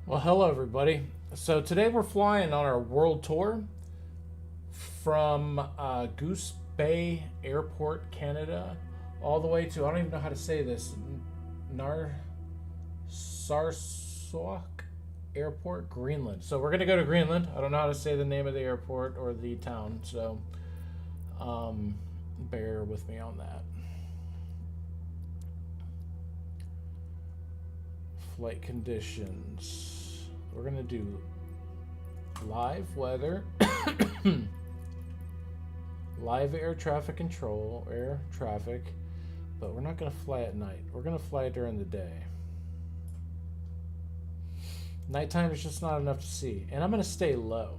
Well, hello everybody. So today we're flying on our world tour from Goose Bay Airport, Canada, all the way to, I don't even know how to say this, Narsarsuaq Airport, Greenland. So we're going to go to Greenland. I don't know how to say the name of the airport or the town, so bear with me on that. Flight conditions. We're gonna do live weather, live air traffic control, air traffic, but we're not gonna fly at night. We're gonna fly during the day. Nighttime is just not enough to see, and I'm gonna stay low.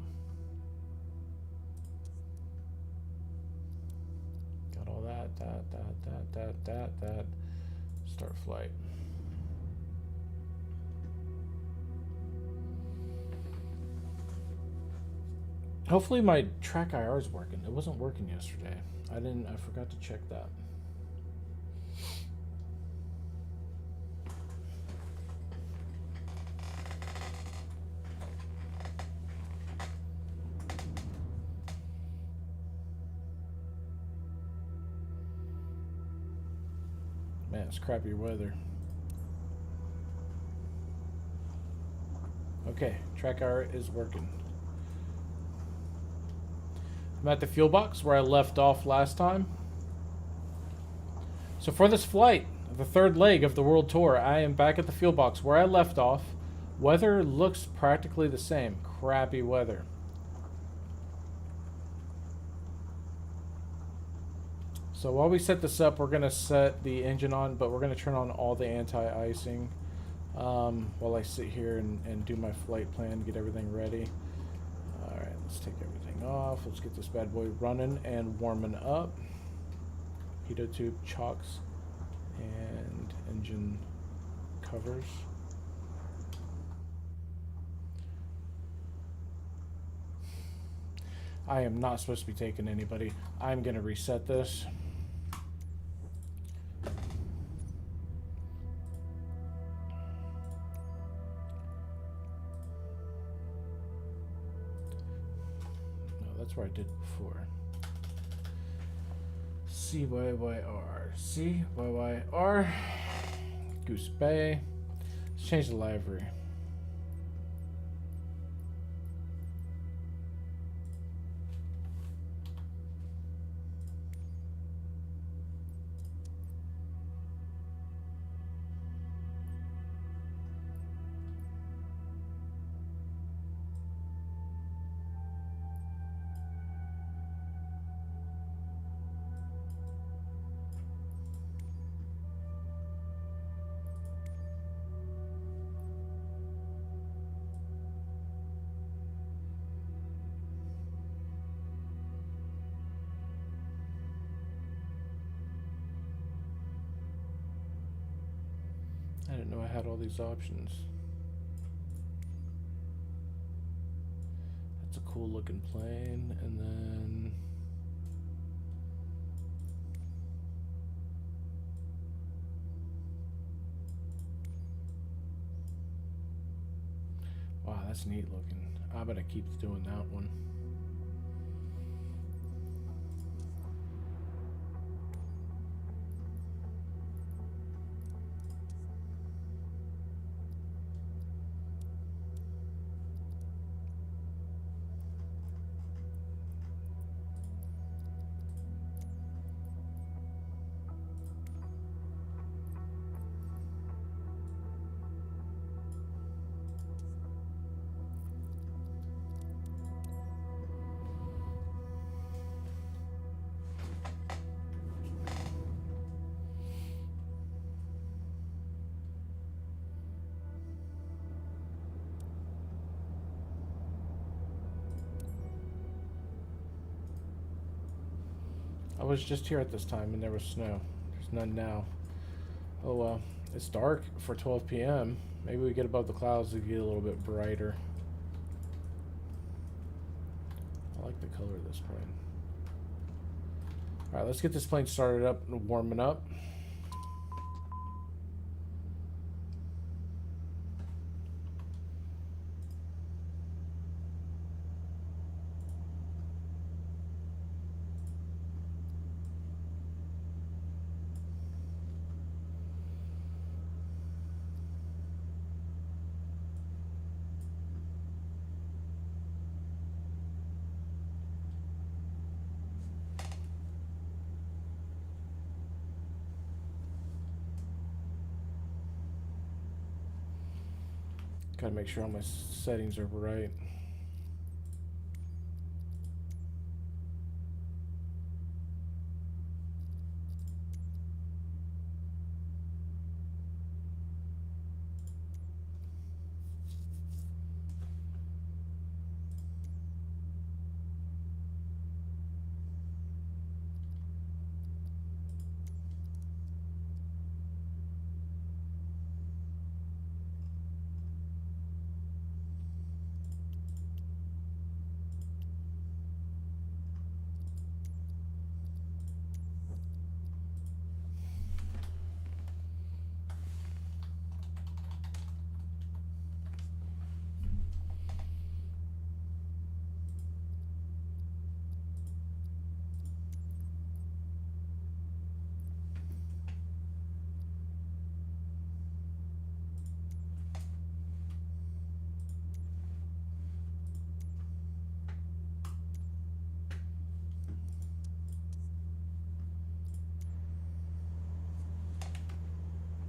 Got all that. Start flight. Hopefully my track IR is working. It wasn't working yesterday. I forgot to check that. Man, it's crappy weather. Okay, track IR is working. I'm at the fuel box where I left off last time. So for this flight, the third leg of the world tour, I am back at the fuel box where I left off. Weather looks practically the same. Crappy weather. So while we set this up, we're going to set the engine on, but we're going to turn on all the anti-icing while I sit here and do my flight plan, get everything ready. All right, let's take everything off. Let's get this bad boy running and warming up. Pitot tube, chocks, and engine covers. I am not supposed to be taking anybody. I'm going to reset this. That's where I did before. CYYR. CYYR. Goose Bay. Let's change the livery. I didn't know I had all these options. That's a cool looking plane, and then wow, that's neat looking. I bet I keep doing that one. I was just here at this time and there was snow. There's none now. Oh well. It's dark for 12 p.m. Maybe we get above the clouds to get a little bit brighter. I like the color of this plane. Alright, let's get this plane started up and warming up. Gotta make sure all my settings are right.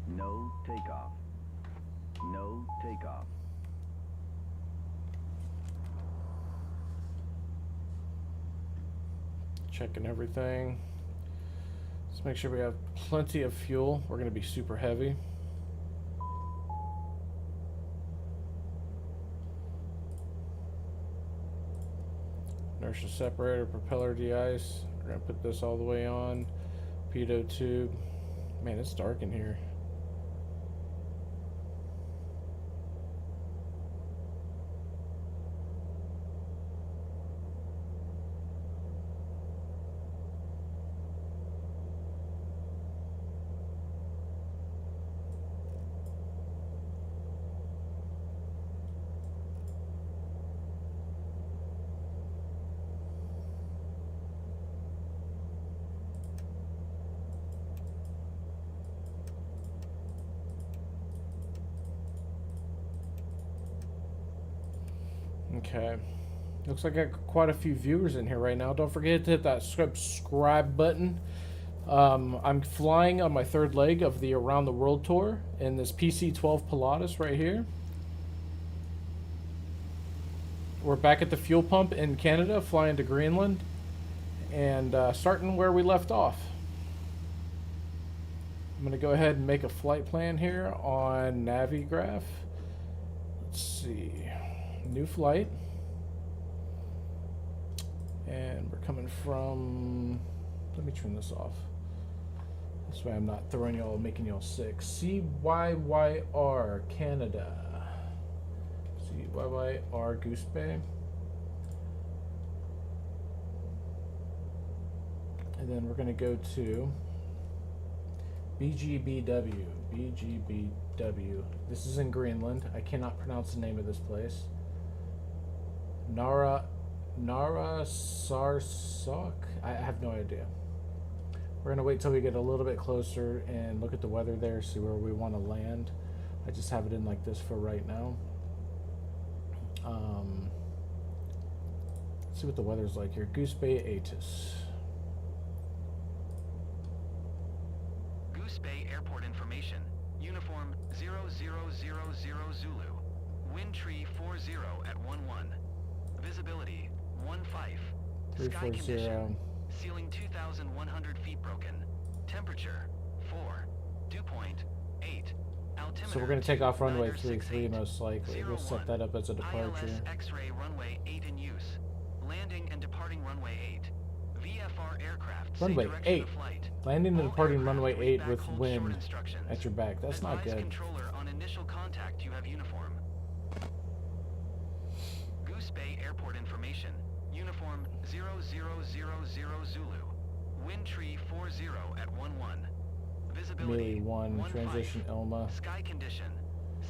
No takeoff. No takeoff. Checking everything. Let's make sure we have plenty of fuel. We're going to be super heavy. Inertia separator, propeller de-ice. We're going to put this all the way on. Pitot tube. Man, it's dark in here. Okay. Looks like I got quite a few viewers in here right now. Don't forget to hit that subscribe button. I'm flying on my third leg of the Around the World tour in this PC-12 Pilatus right here. We're back at the fuel pump in Canada, flying to Greenland, and starting where we left off. I'm going to go ahead and make a flight plan here on Navigraph. Let's see. New flight. And we're coming from... Let me turn this off. This way I'm not throwing y'all, making y'all sick. CYYR Canada. CYYR Goose Bay. And then we're going to go to BGBW. BGBW. This is in Greenland. I cannot pronounce the name of this place. Narsarsuaq? I have no idea. We're going to wait till we get a little bit closer and look at the weather there, see where we want to land. I just have it in like this for right now. Let's see what the weather's like here. Goose Bay Atis. Goose Bay Airport information. Uniform 0000 Zulu. Wind tree 40 at 11. Visibility 15. Sky condition. Ceiling 2,100 feet broken. Temperature 4. Dew point 8. Altimeter. So we're going to take off runway 33 most likely. We'll set that up as a departure. ILS X-ray runway 8 in use. Landing and departing runway 8. VFR aircraft. Runway 8. Landing and departing runway 8 with wind at your back. That's not good. Controller on initial contact, you have uniform. Goose Bay Airport information. Uniform 0000 Zulu. Wind tree 40 at 11. Visibility 1. Transition Ilma. Sky condition.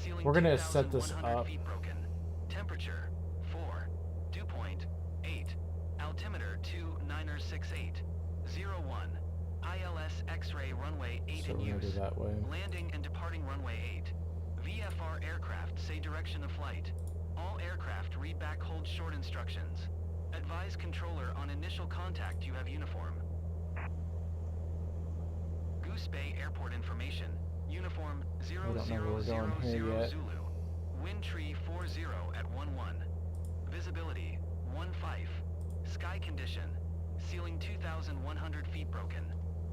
Ceiling We're gonna set this 2,100 up. feet broken. Temperature 4. Dew point 8. Altimeter 2968. 01. ILS X-ray runway 8 So in we're gonna use. do that way. Landing and departing runway 8. VFR aircraft say direction of flight. All aircraft read back hold short instructions. Advise controller on initial contact, you have uniform. Goose Bay Airport information. Uniform 0000 here yet. Zulu. Wind tree 40 at 11. Visibility 15. Sky condition. Ceiling 2,100 feet broken.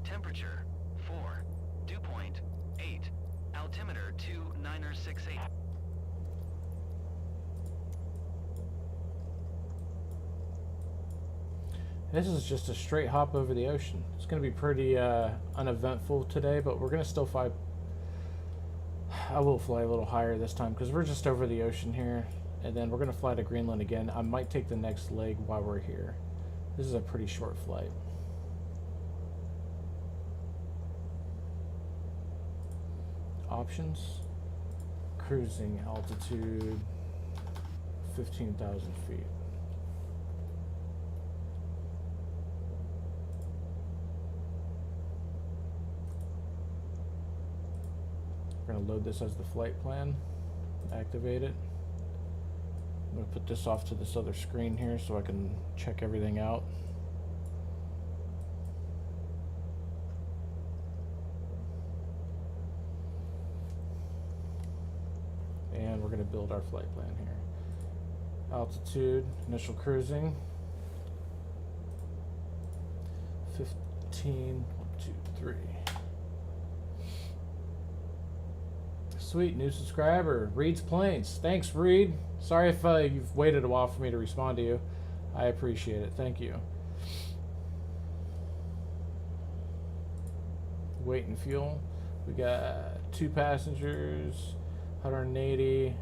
Temperature 4. Dew point 8. Altimeter 2968. This is just a straight hop over the ocean. It's going to be pretty uneventful today, but we're going to still fly. I will fly a little higher this time because we're just over the ocean here. And then we're going to fly to Greenland again. I might take the next leg while we're here. This is a pretty short flight. Options. Cruising altitude 15,000 feet. We're going to load this as the flight plan, activate it. I'm going to put this off to this other screen here so I can check everything out. And we're going to build our flight plan here. Altitude, initial cruising, 15, 1, 2, 3. Sweet, new subscriber, Reed's Planes. Thanks, Reed. Sorry if you've waited a while for me to respond to you. I appreciate it. Thank you. Weight and fuel. We got 2 passengers, 180.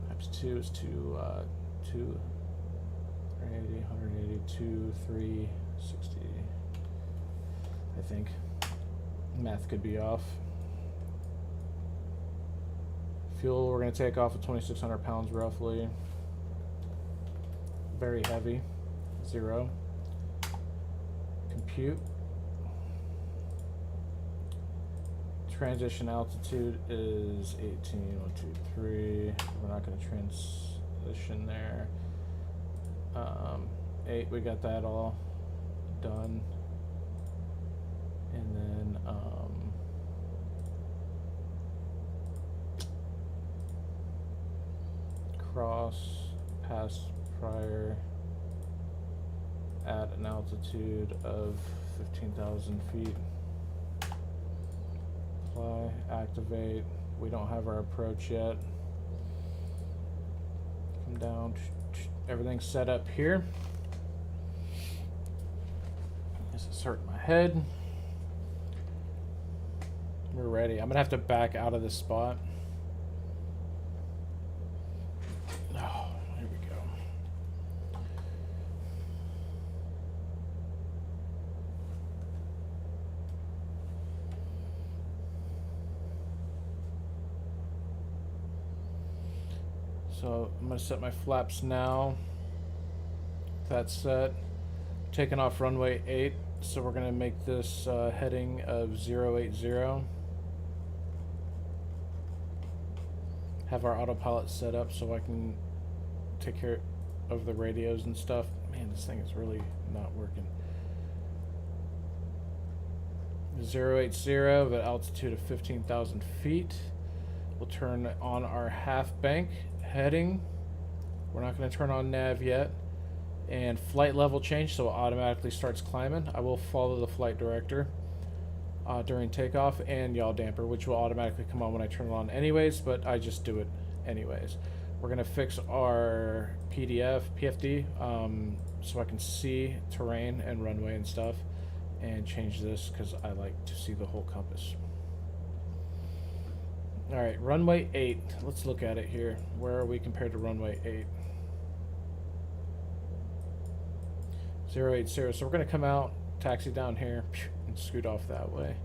Times 2 is 180, 182, 360. I think. Math could be off. Fuel, we're going to take off at 2,600 pounds roughly. Very heavy. 0. Compute. Transition altitude is 18. 1, 2, 3. We're not going to transition there. 8, we got that all done. And then cross, pass prior at an altitude of 15,000 feet. Apply, activate. We don't have our approach yet. Come down. Everything's set up here. This is hurting my head. We're ready. I'm gonna have to back out of this spot. Oh, here we go. So I'm gonna set my flaps now. That's set. Taking off runway 8. So we're gonna make this heading of 080. Have our autopilot set up so I can take care of the radios and stuff. Man, this thing is really not working. 080 at an altitude of 15,000 feet. We'll turn on our half bank heading. We're not going to turn on nav yet. And flight level change, so it automatically starts climbing. I will follow the flight director during takeoff and yaw damper, which will automatically come on when I turn it on anyways, but I just do it anyways. We're going to fix our PFD so I can see terrain and runway and stuff, and change this because I like to see the whole compass. Alright, runway 8. Let's look at it here. Where are we compared to runway 8? 080. So we're going to come out, taxi down here, and scoot off that way.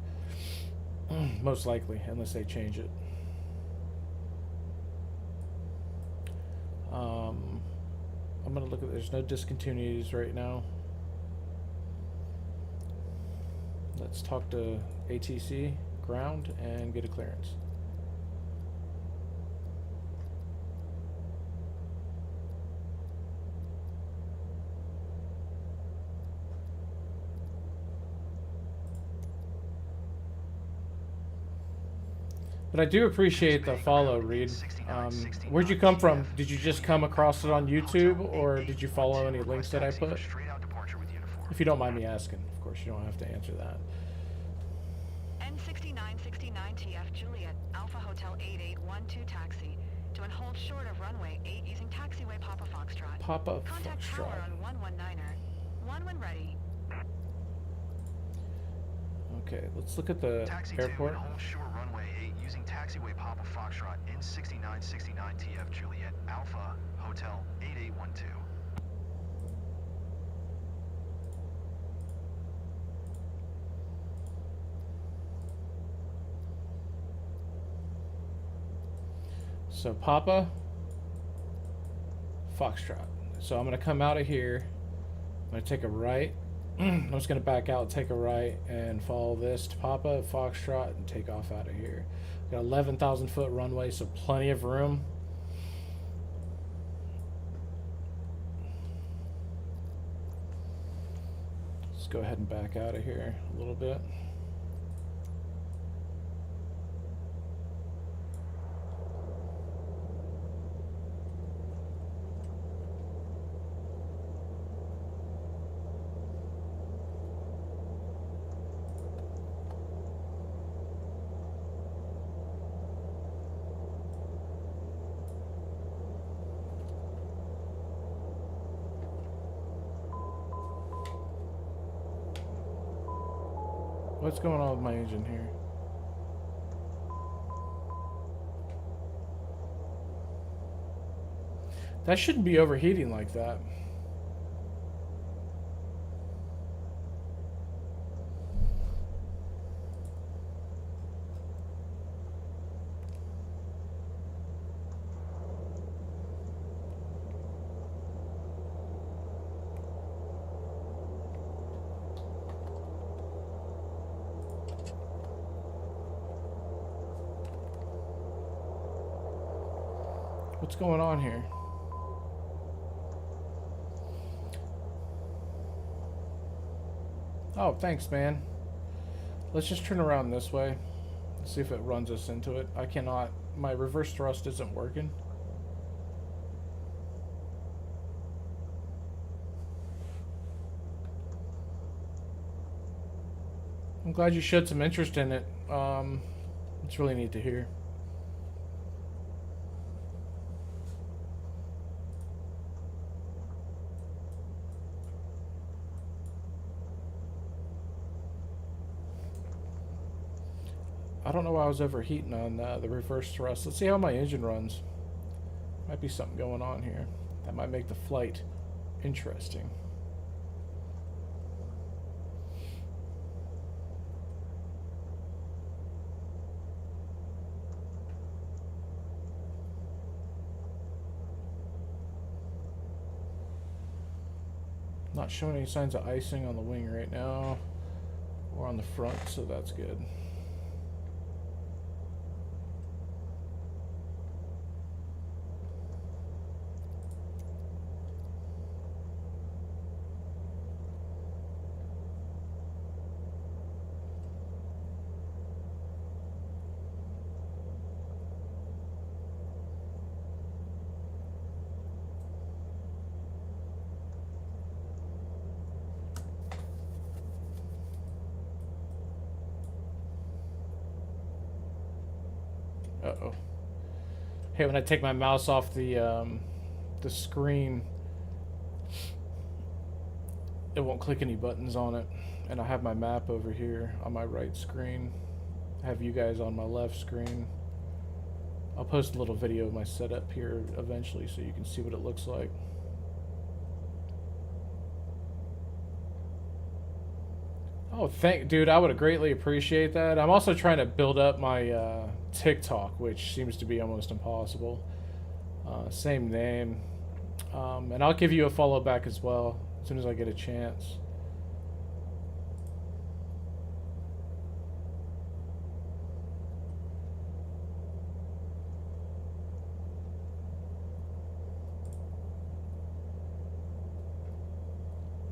Most likely, unless they change it. I'm going to look at, there's no discontinuities right now. Let's talk to ATC ground and get a clearance. But I do appreciate the follow, Reed. Where'd you come from? Did you just come across it on YouTube, or did you follow any links that I put? If you don't mind me asking, of course, you don't have to answer that. N6969TF Juliet, Alpha Hotel 8812 taxi to and hold short of runway 8 using taxiway Papa Foxtrot. Papa Contact Foxtrot. tower on 119er. 1 when ready. Okay, let's look at the Taxi airport. 2 and hold short runway 8 using taxiway Papa Foxtrot N6969TF Juliet Alpha Hotel 8812. So Papa Foxtrot. So I'm gonna come out of here. I'm gonna take a right. I'm just gonna back out, take a right, and follow this to Papa Foxtrot and take off out of here. Got 11,000 foot runway, so plenty of room. Let's go ahead and back out of here a little bit. What's going on with my engine here? That shouldn't be overheating like that. What's going on here? Oh, thanks, man. Let's just turn around this way. See if it runs us into it. I cannot. My reverse thrust isn't working. I'm glad you showed some interest in it. It's really neat to hear. I don't know why I was overheating on the reverse thrust. Let's see how my engine runs. Might be something going on here. That might make the flight interesting. Not showing any signs of icing on the wing right now or on the front, so that's good. Uh-oh. Hey, when I take my mouse off the screen, it won't click any buttons on it. And I have my map over here on my right screen. I have you guys on my left screen. I'll post a little video of my setup here eventually so you can see what it looks like. Oh, dude, I would greatly appreciate that. I'm also trying to build up my TikTok, which seems to be almost impossible. Same name. And I'll give you a follow back as well, as soon as I get a chance.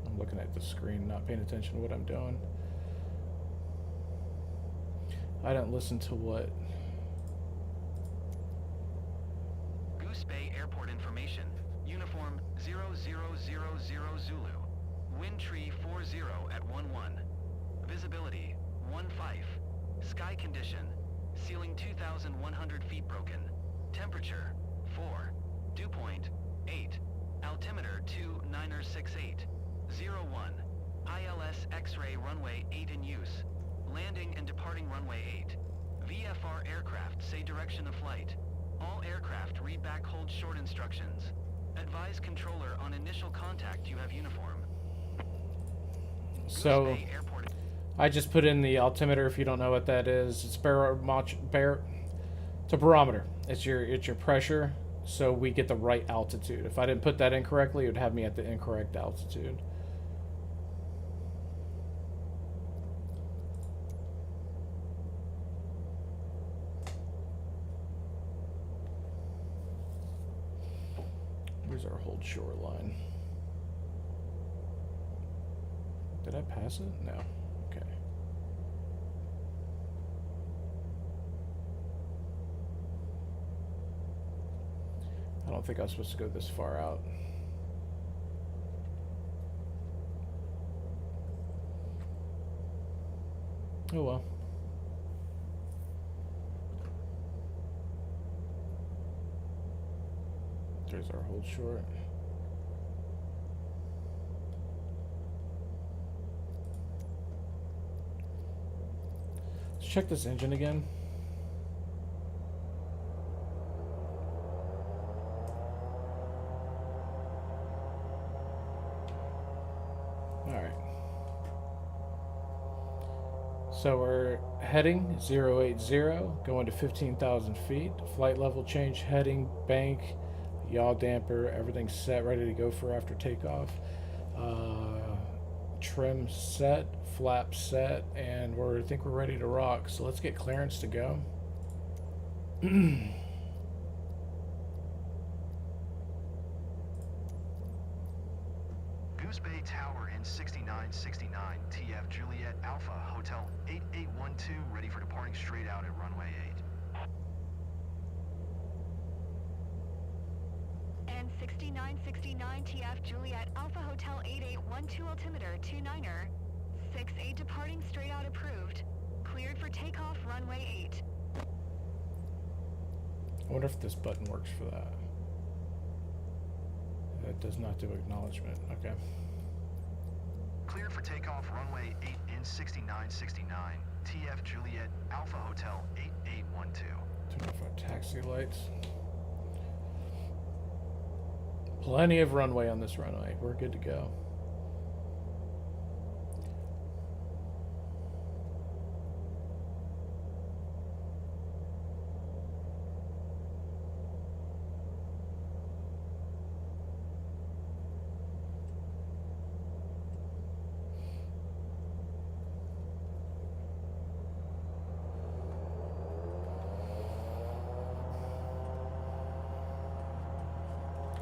I'm looking at the screen, not paying attention to what I'm doing. I didn't listen to what Goose Bay Airport information. Uniform 0000 Zulu. Wind tree 40 at 11. Visibility 15. Sky condition. Ceiling 2,100 feet broken. Temperature 4. Dew point 8. Altimeter 2968. 01. ILS X-ray runway 8 in use. Landing and departing runway 8. VFR aircraft say direction of flight. All aircraft read back hold short instructions. Advise controller on initial contact you have uniform. So Goose Bay Airport. I just put in the altimeter. If you don't know what that is, it's it's a barometer. It's your pressure, so we get the right altitude. If I didn't put that in correctly, it would have me at the incorrect altitude. Where's our hold shoreline? Did I pass it? No. Okay. I don't think I was supposed to go this far out. Oh well. There's our hold short. Let's check this engine again. Alright. So we're heading 080, going to 15,000 feet. Flight level change, heading, bank, yaw damper, everything's set, ready to go for after takeoff. Trim set, flap set, and I think we're ready to rock. So let's get clearance to go. Goose Bay Tower in 6969, TF Juliet Alpha, Hotel 8812, ready for departing straight out at runway 8. And 6969 TF Juliet Alpha Hotel 8812 altimeter 29er. 68 departing straight out approved. Cleared for takeoff runway 8. I wonder if this button works for that. That does not do acknowledgement. Okay. Cleared for takeoff runway 8 in 6969, TF Juliet Alpha Hotel 8812. Turn off our taxi lights. Plenty of runway on this runway. We're good to go.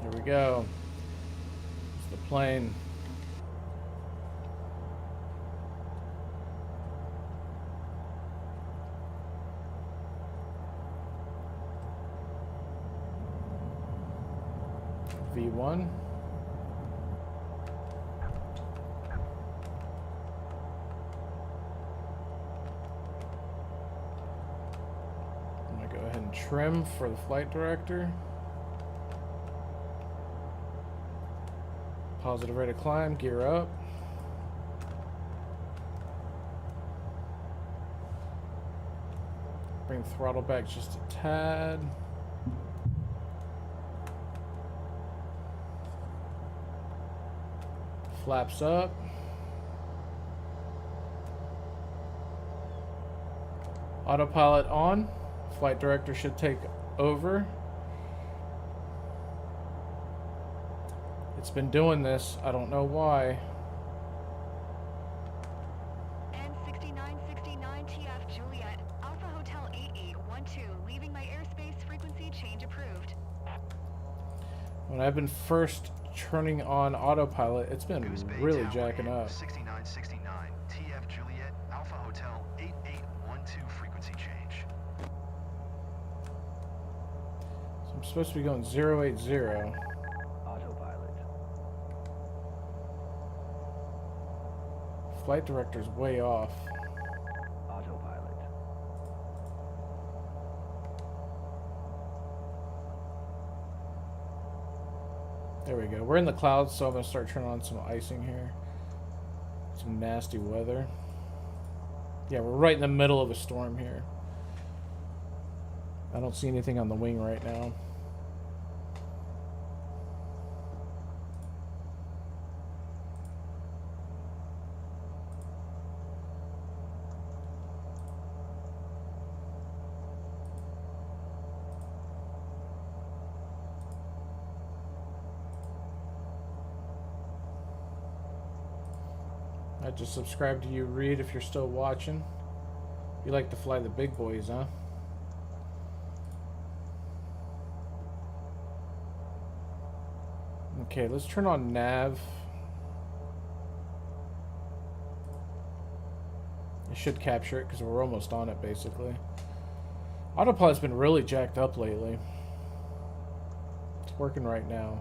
Here we go. It's the plane. V1. I'm going to go ahead and trim for the flight director. Positive rate of climb, gear up. Bring the throttle back just a tad. Flaps up. Autopilot on. Flight director should take over. It's been doing this. I don't know why. And 6969 TF Juliet Alpha Hotel 8812, leaving my airspace frequency change approved. When I've been first turning on autopilot, it's been Goose Bay really Tower jacking in up. 6969, TF Juliet Alpha Hotel 8812, frequency change. So I'm supposed to be going 080. Autopilot. Flight director's way off. Autopilot. There we go. We're in the clouds, so I'm going to start turning on some icing here. Some nasty weather. Yeah, we're right in the middle of a storm here. I don't see anything on the wing right now. I just subscribed to you, Reed, if you're still watching. You like to fly the big boys, huh? Okay, let's turn on nav. It should capture it because we're almost on it, basically. Autopilot's been really jacked up lately. It's working right now.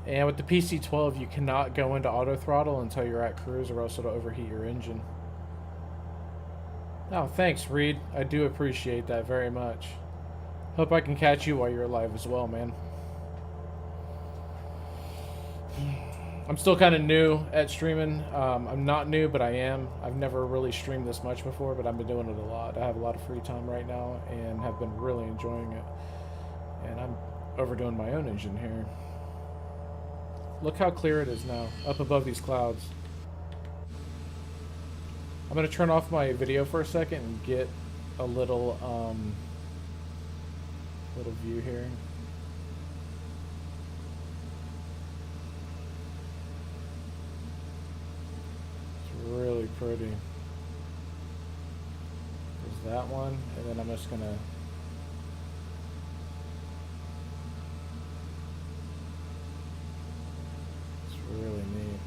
And with the PC-12, you cannot go into auto throttle until you're at cruise, or else it'll overheat your engine. Oh, thanks, Reed. I do appreciate that very much. Hope I can catch you while you're alive as well, man. I'm still kind of new at streaming. I'm not new, but I am. I've never really streamed this much before, but I've been doing it a lot. I have a lot of free time right now and have been really enjoying it. And I'm overdoing my own engine here. Look how clear it is now, up above these clouds. I'm going to turn off my video for a second and get a little view here. It's really pretty. There's that one, and then I'm just going to... really neat.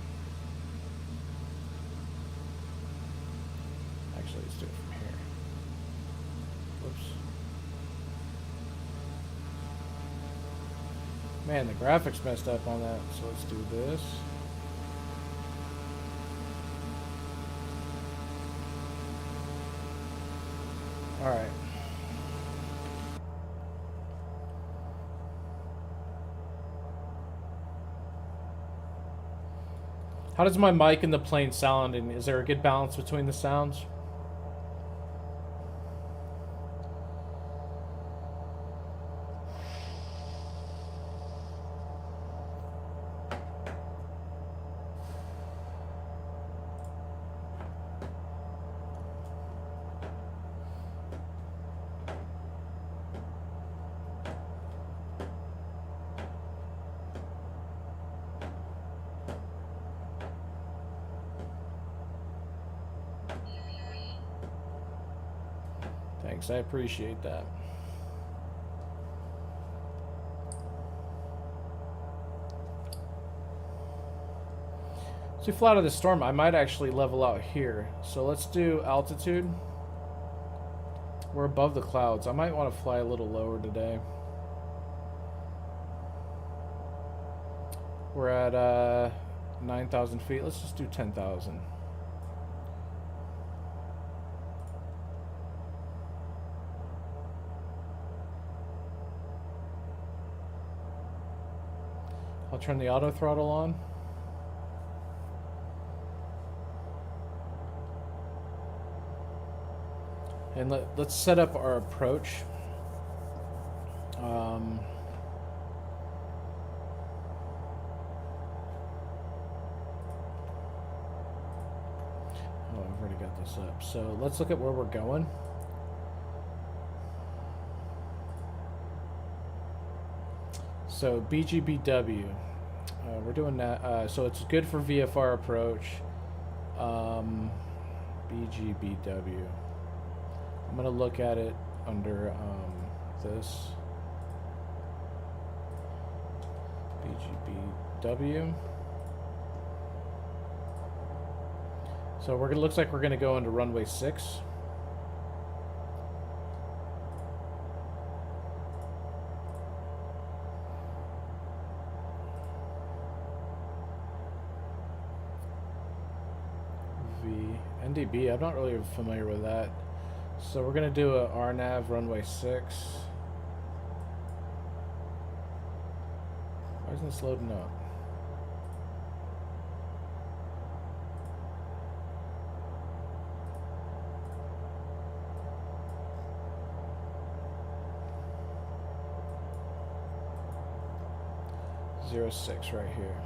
Actually, let's do it from here. Whoops. Man, the graphics messed up on that, so let's do this. Alright. How does my mic in the plane sound, and is there a good balance between the sounds? Thanks, I appreciate that. So we fly out of the storm, I might actually level out here. So let's do altitude. We're above the clouds. I might want to fly a little lower today. We're at 9,000 feet. Let's just do 10,000. I'll turn the auto throttle on. And let's set up our approach. Oh, I've already got this up. So let's look at where we're going. So BGBW, we're doing that. So it's good for VFR approach. BGBW. I'm gonna look at it under this BGBW. So we're gonna, looks like we're gonna go into runway 6. NDB, I'm not really familiar with that. So we're gonna do a RNAV runway 6. Why isn't this loading up? Zero 06 right here.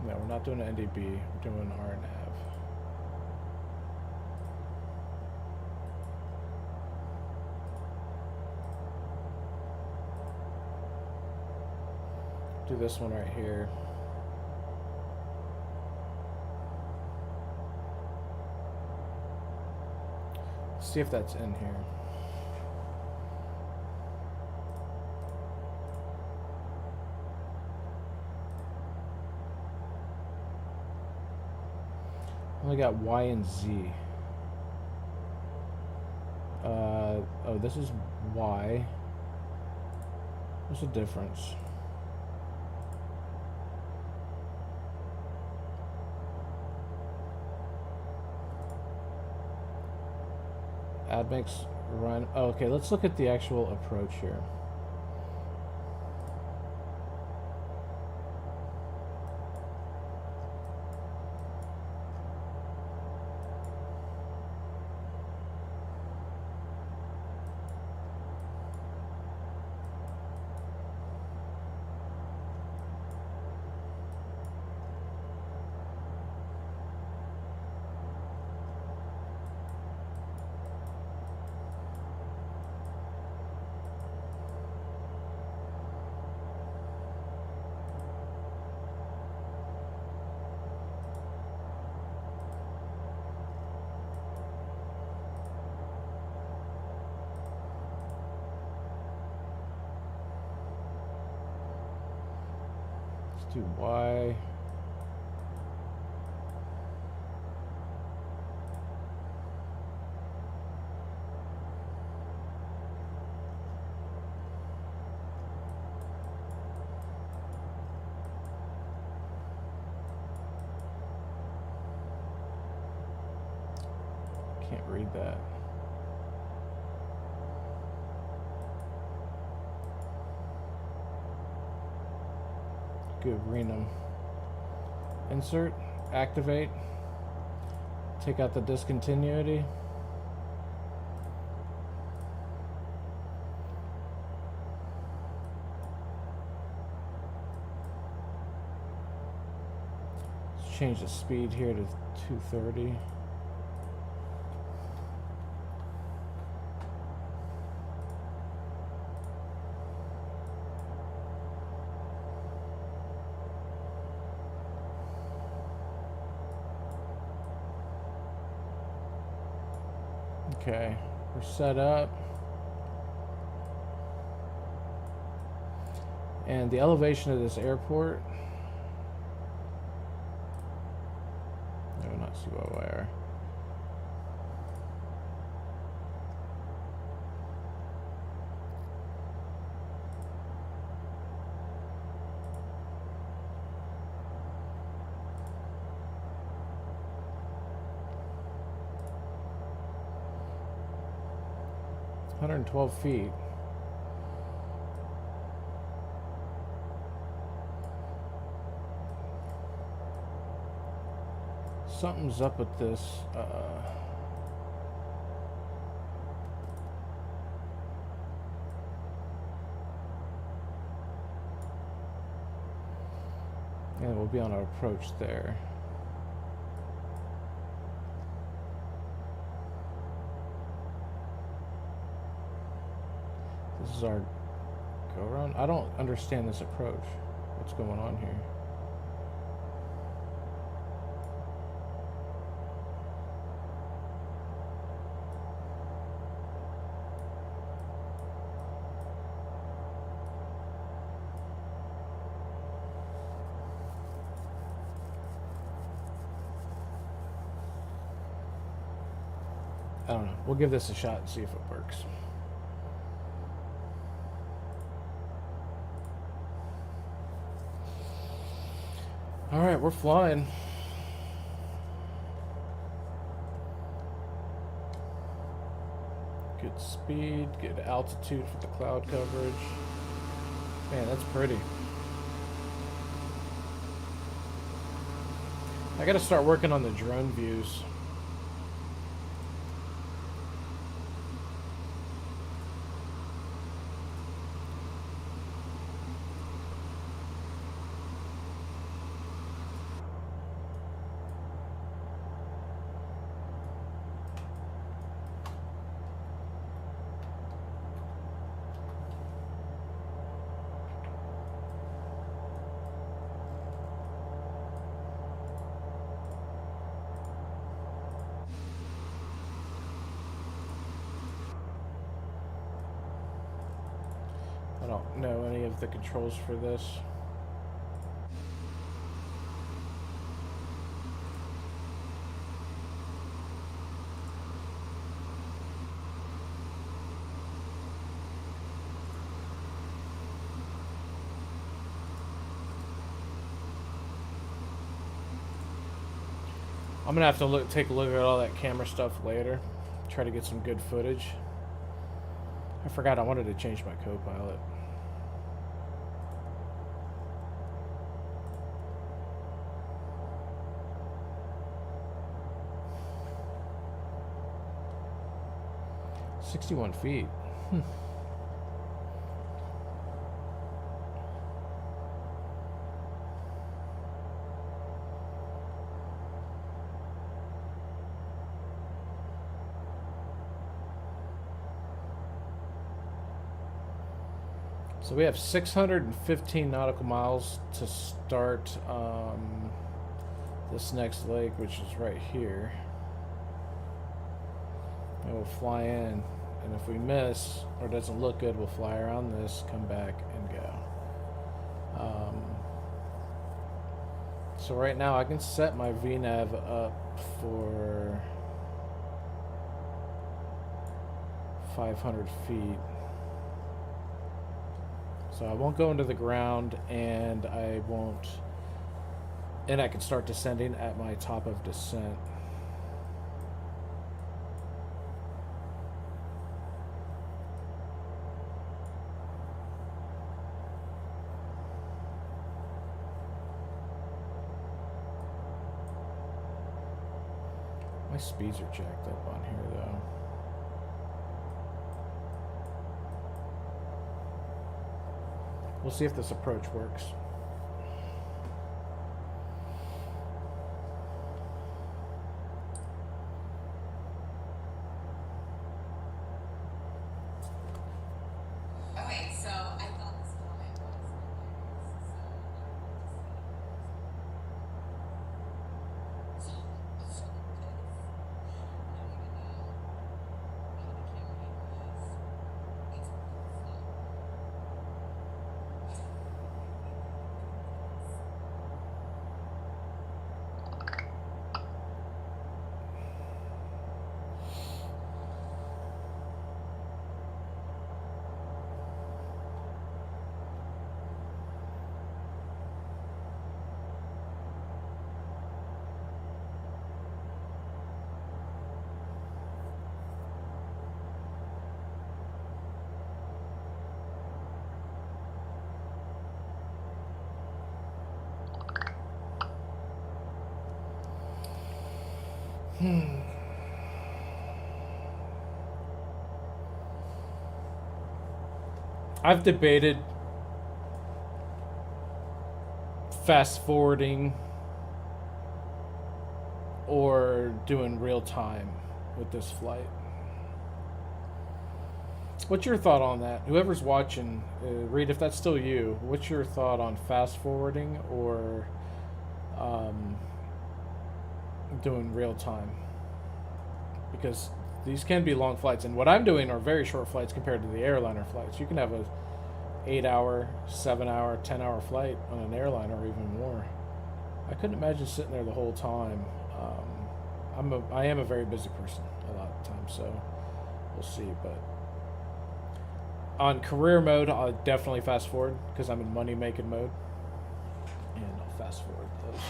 No, we're not doing an NDB, we're doing an RNAV. Do this one right here. See if that's in here. Only got Y and Z. Oh, this is Y. What's the difference? Admix run. Oh, okay, let's look at the actual approach here. Let's do Y. Can't read that. Good, renum. Insert, activate, take out the discontinuity. Let's change the speed here to 230. Okay, we're set up. And the elevation of this airport. No, not CYYR. It's 112 feet. Something's up with this. And we'll be on our approach there. This is our go around. I don't understand this approach. What's going on here? I don't know. We'll give this a shot and see if it works. All right, we're flying. Good speed, good altitude for the cloud coverage. Man, that's pretty. I gotta start working on the drone views. I don't know any of the controls for this. I'm gonna have to take a look at all that camera stuff later. Try to get some good footage. I forgot I wanted to change my co-pilot. "61 feet. So we have 615 nautical miles to start this next lake, which is right here. And we'll fly in, and if we miss or it doesn't look good, we'll fly around this, come back, and go. So right now I can set my VNav up for 500 feet. So I won't go into the ground, and I can start descending at my top of descent. My speeds are jacked up on here though. We'll see if this approach works. Okay, so I thought this comment was hilarious. So I've debated fast forwarding or doing real time with this flight. What's your thought on that? Whoever's watching, Reed, if that's still you, what's your thought on fast forwarding or doing real time? Because these can be long flights, and what I'm doing are very short flights compared to the airliner flights. You can have a 8-hour, 7-hour, 10-hour flight on an airliner or even more. I couldn't imagine sitting there the whole time. I am a very busy person a lot of times, so we'll see. But on career mode, I'll definitely fast forward because I'm in money making mode, and I'll fast forward those.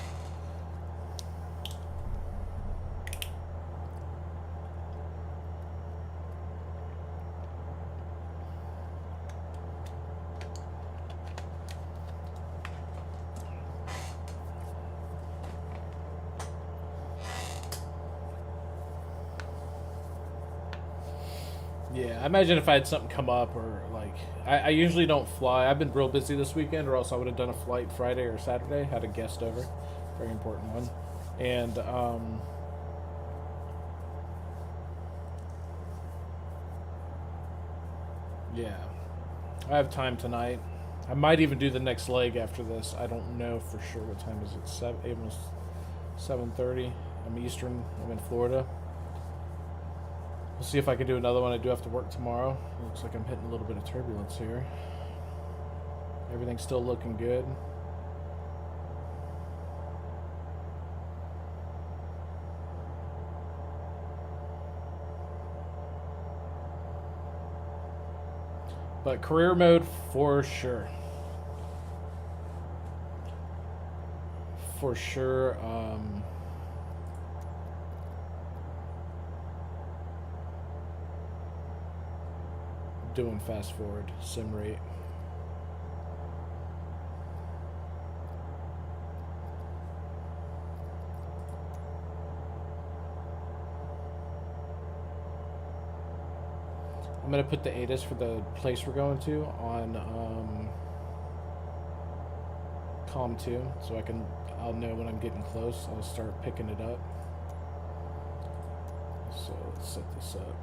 Yeah, I imagine if I had something come up or like I usually don't fly. I've been real busy this weekend, or else I would have done a flight Friday or Saturday. Had a guest over, very important one, and yeah, I have time tonight. I might even do the next leg after this. I don't know for sure. What time is it? Almost 7:30. I'm Eastern. I'm in Florida. We'll see if I can do another one. I do have to work tomorrow. Looks like I'm hitting a little bit of turbulence here. Everything's still looking good. But career mode for sure. For sure. Doing fast forward sim rate. I'm gonna put the ATIS for the place we're going to on COM 2, so I'll know when I'm getting close. I'll start picking it up. So let's set this up.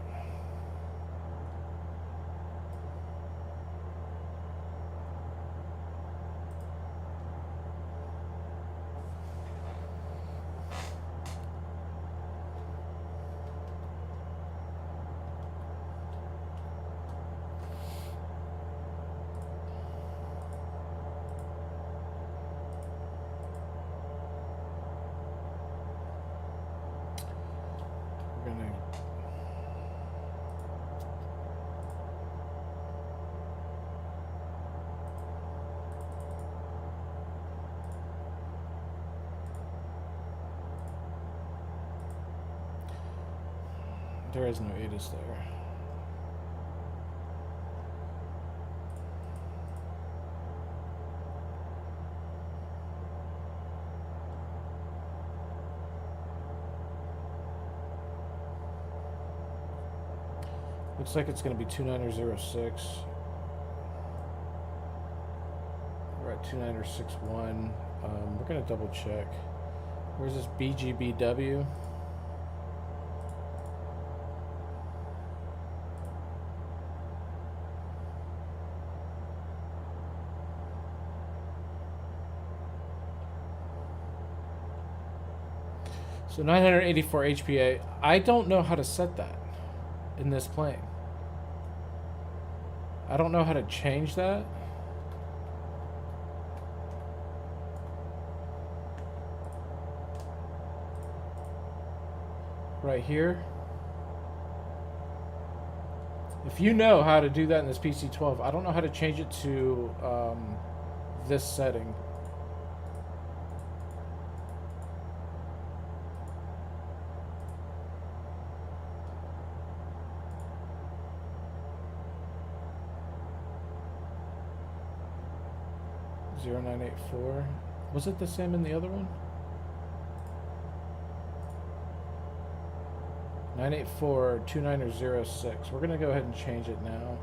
There is no ATIS there. Looks like it's going to be 2906. We're at 2961. We're going to double check. Where's this BGBW? So 984 HPA. I don't know how to set that in this plane. I don't know how to change that. Right here. If you know how to do that in this PC-12, I don't know how to change it to this setting. Zero 984. Was it the same in the other one? 984 2906. We're gonna go ahead and change it now.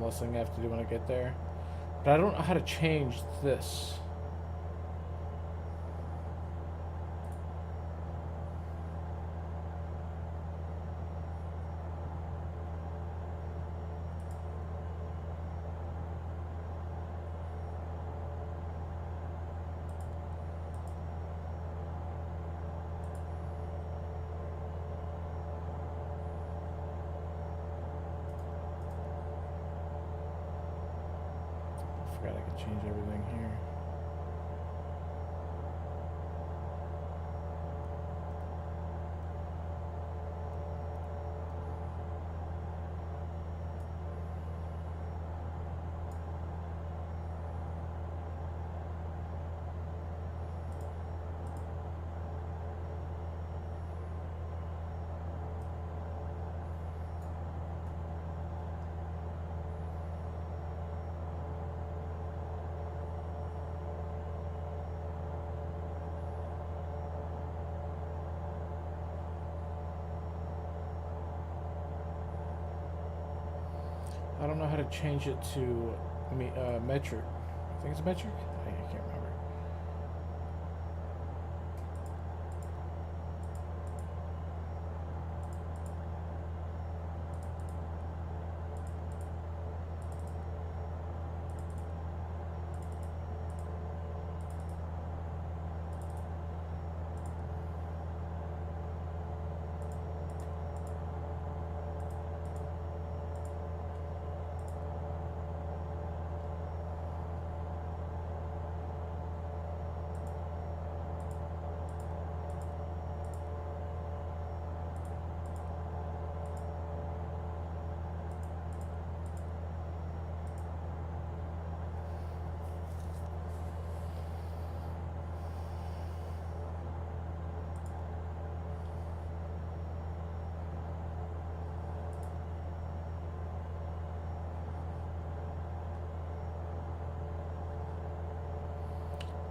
last thing I have to do when I get there. But I don't know how to change this. Forgot I could change everything here. I don't know how to change it to metric. I think it's metric. I can't remember.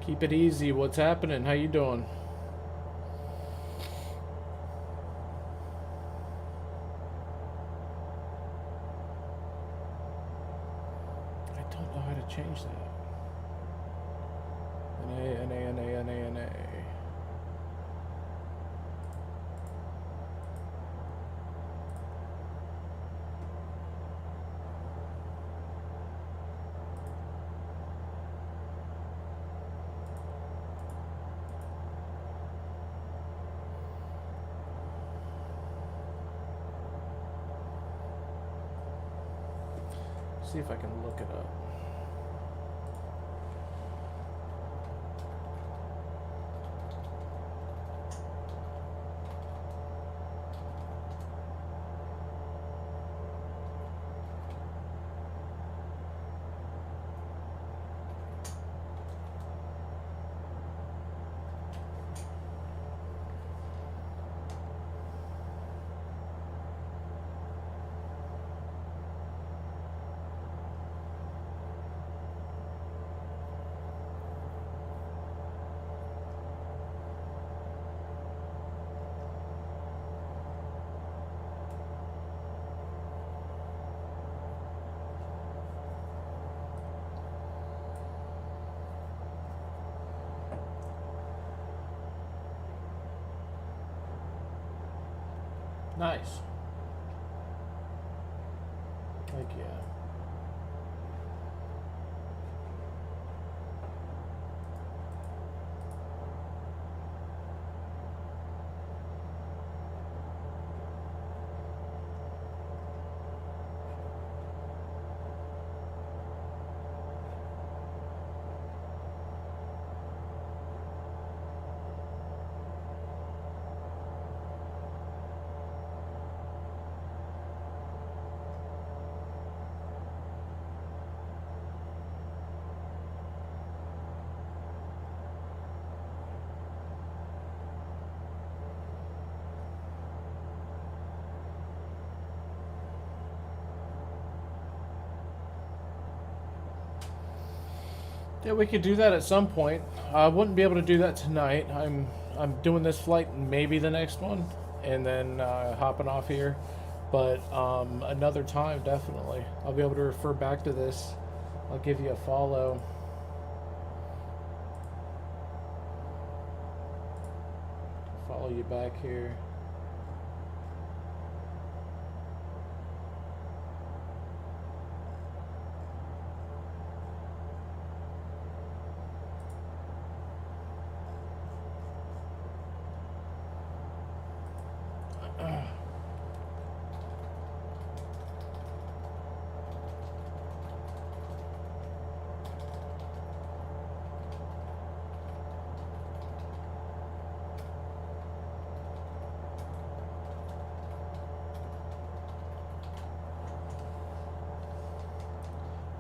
Keep it easy. What's happening? How you doing? I don't know how to change that. NA. See if I can look it up. Nice. Heck yeah. Yeah, we could do that at some point. I wouldn't be able to do that tonight. I'm doing this flight and maybe the next one, and then hopping off here. But another time, definitely. I'll be able to refer back to this. I'll give you a follow. Follow you back here.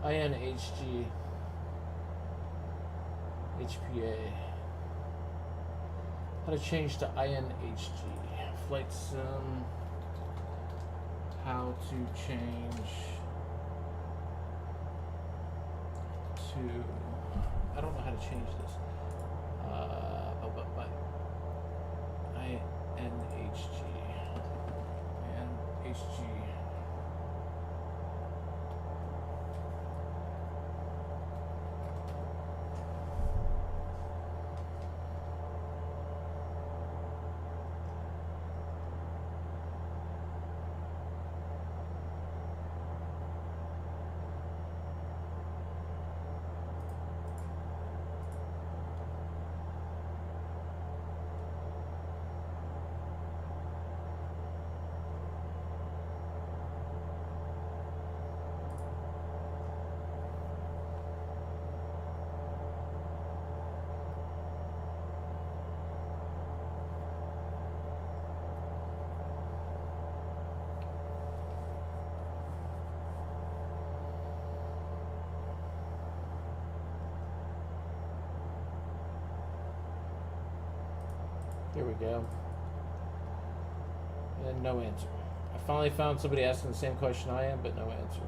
INHG HPA. How to change to INHG flight sim. How to change to, I don't know how to change this. INHG and HG. There we go. And no answer. I finally found somebody asking the same question I am, but no answer.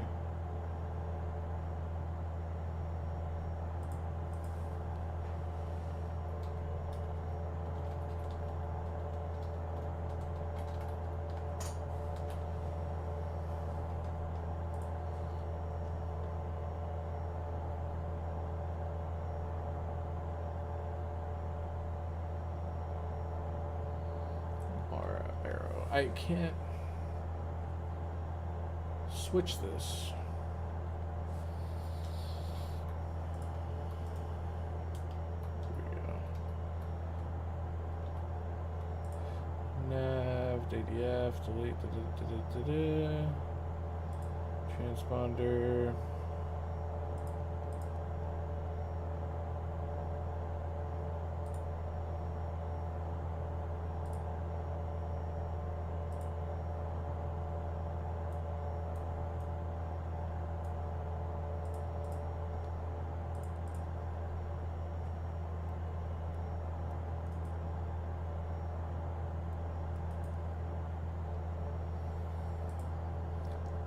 I can't switch this. Here we go. Nav, ADF, delete, transponder.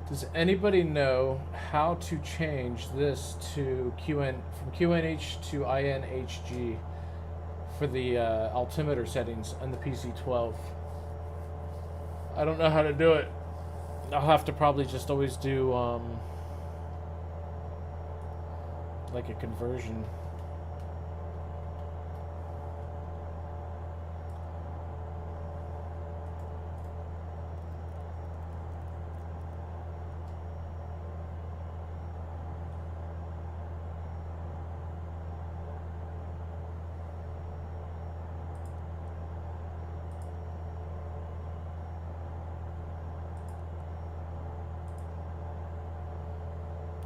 Does anybody know how to change this to from QNH to INHG for the altimeter settings on the PC-12? I don't know how to do it. I'll have to probably just always do like a conversion.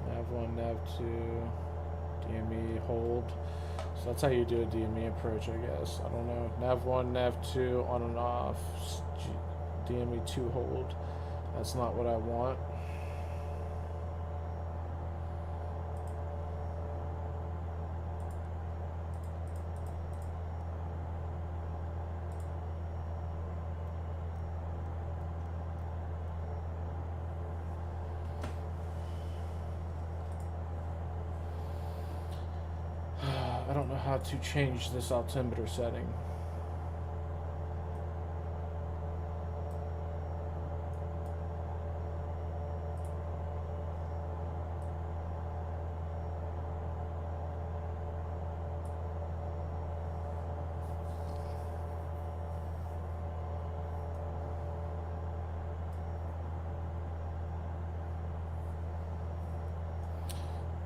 Nav1, Nav2, DME hold. So that's how you do a DME approach, I guess. I don't know. Nav1, Nav2 on and off. DME 2 hold. That's not what I want. I don't know how to change this altimeter setting.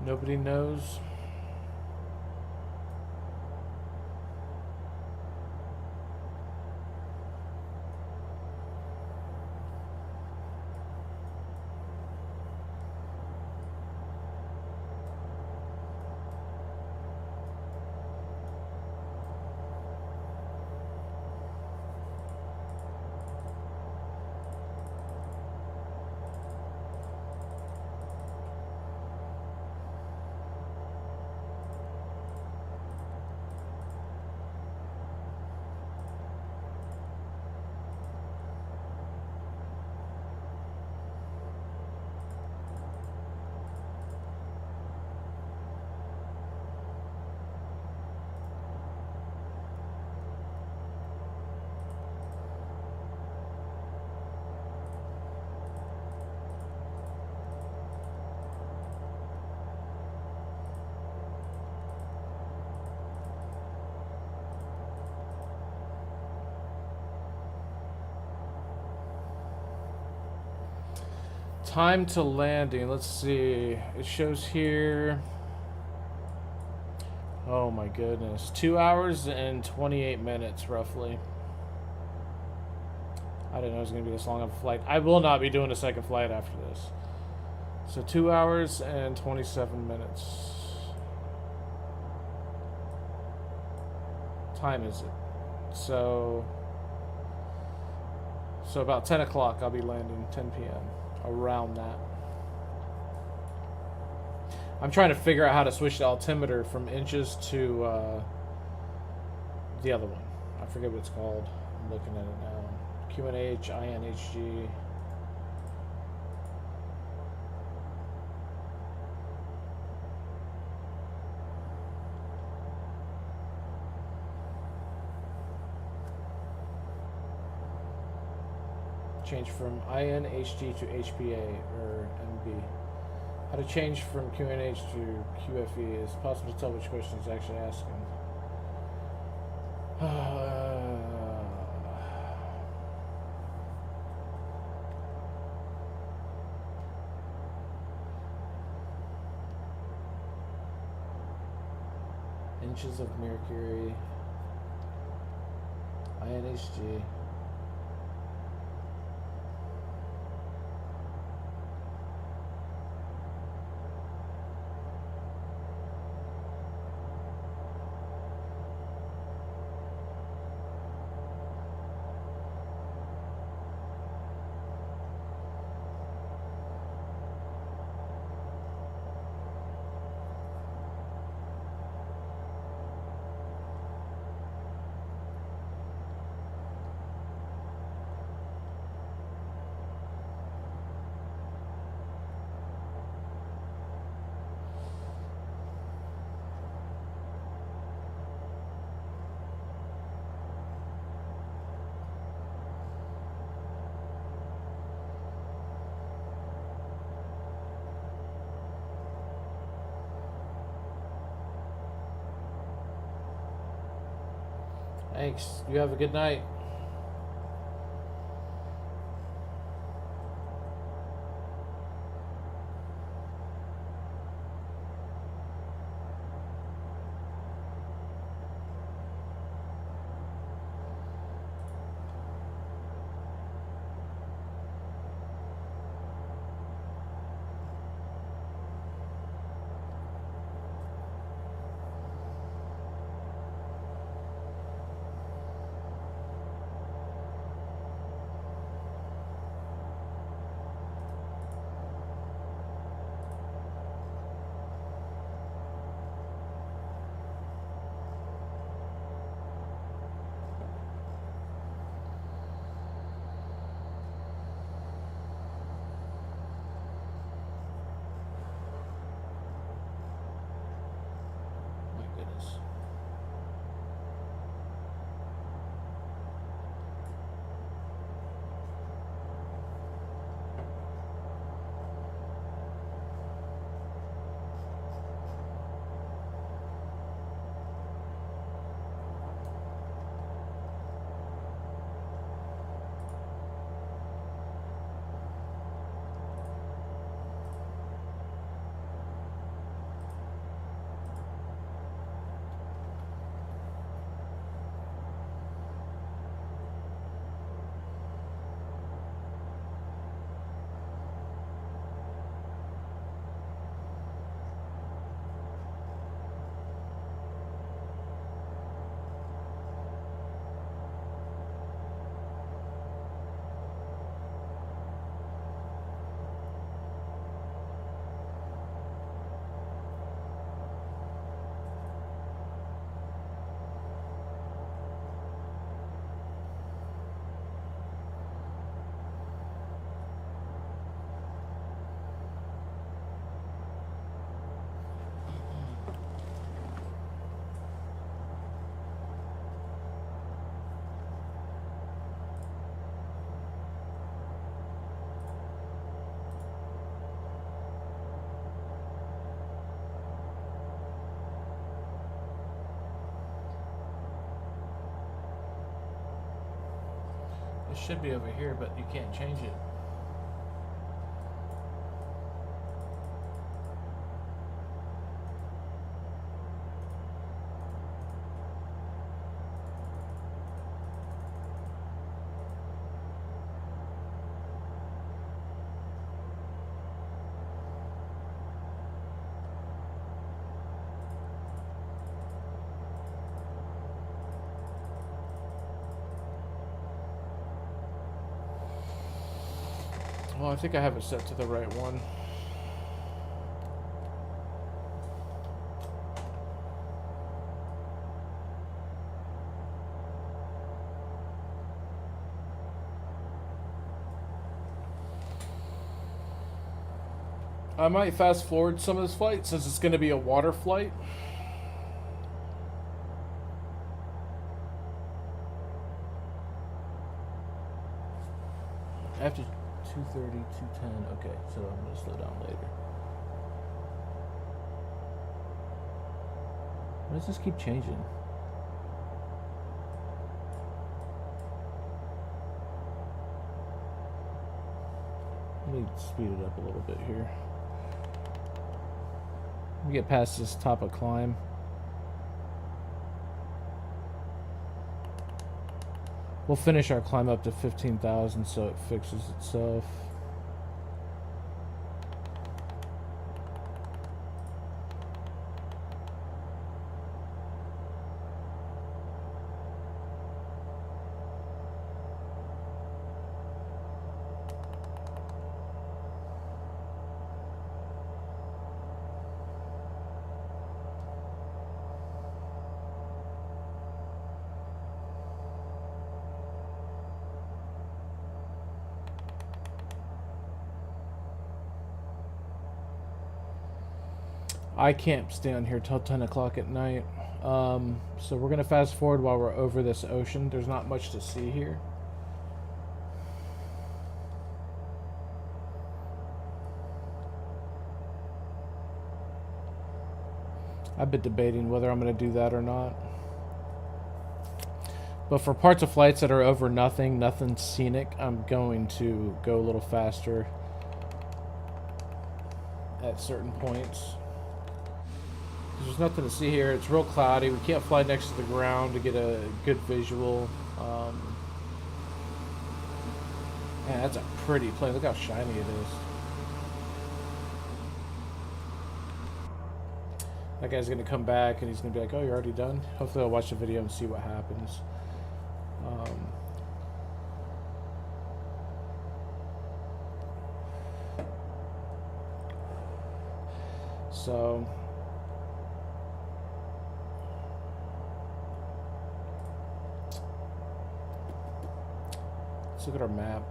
Nobody knows. Time to landing. Let's see. It shows here. Oh my goodness. 2 hours and 28 minutes, roughly. I didn't know it was going to be this long of a flight. I will not be doing a second flight after this. So 2 hours and 27 minutes. Time is it? So about 10 o'clock I'll be landing, 10 p.m. Around that. I'm trying to figure out how to switch the altimeter from inches to the other one. I forget what it's called. I'm looking at it now. QNH, INHG. Change from INHG to HPA or MB. How to change from QNH to QFE. Is it possible to tell which question it's actually asking? Inches of mercury. INHG. Thanks. You have a good night. should be over here, but you can't change it. Well, I think I have it set to the right one. I might fast forward some of this flight since it's going to be a water flight. After 2:30, 2:10. Okay, so I'm going to slow down later. Why does this keep changing? Let me speed it up a little bit here. We get past this top of climb. We'll finish our climb up to 15,000 so it fixes itself. I can't stay on here till 10 o'clock at night. So we're going to fast forward while we're over this ocean. There's not much to see here. I've been debating whether I'm going to do that or not. But for parts of flights that are over nothing scenic, I'm going to go a little faster at certain points. There's nothing to see here. It's real cloudy. We can't fly next to the ground to get a good visual. Man, that's a pretty plane. Look how shiny it is. That guy's going to come back and he's going to be like, oh, you're already done? Hopefully I'll watch the video and see what happens. So... let's look at our map.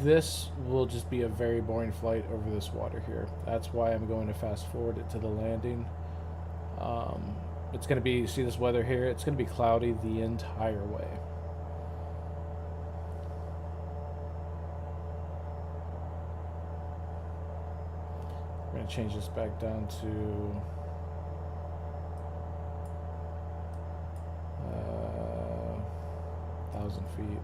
This will just be a very boring flight over this water here. That's why I'm going to fast forward it to the landing. It's going to be, see this weather here? It's going to be cloudy the entire way. We're going to change this back down to 1,000 feet.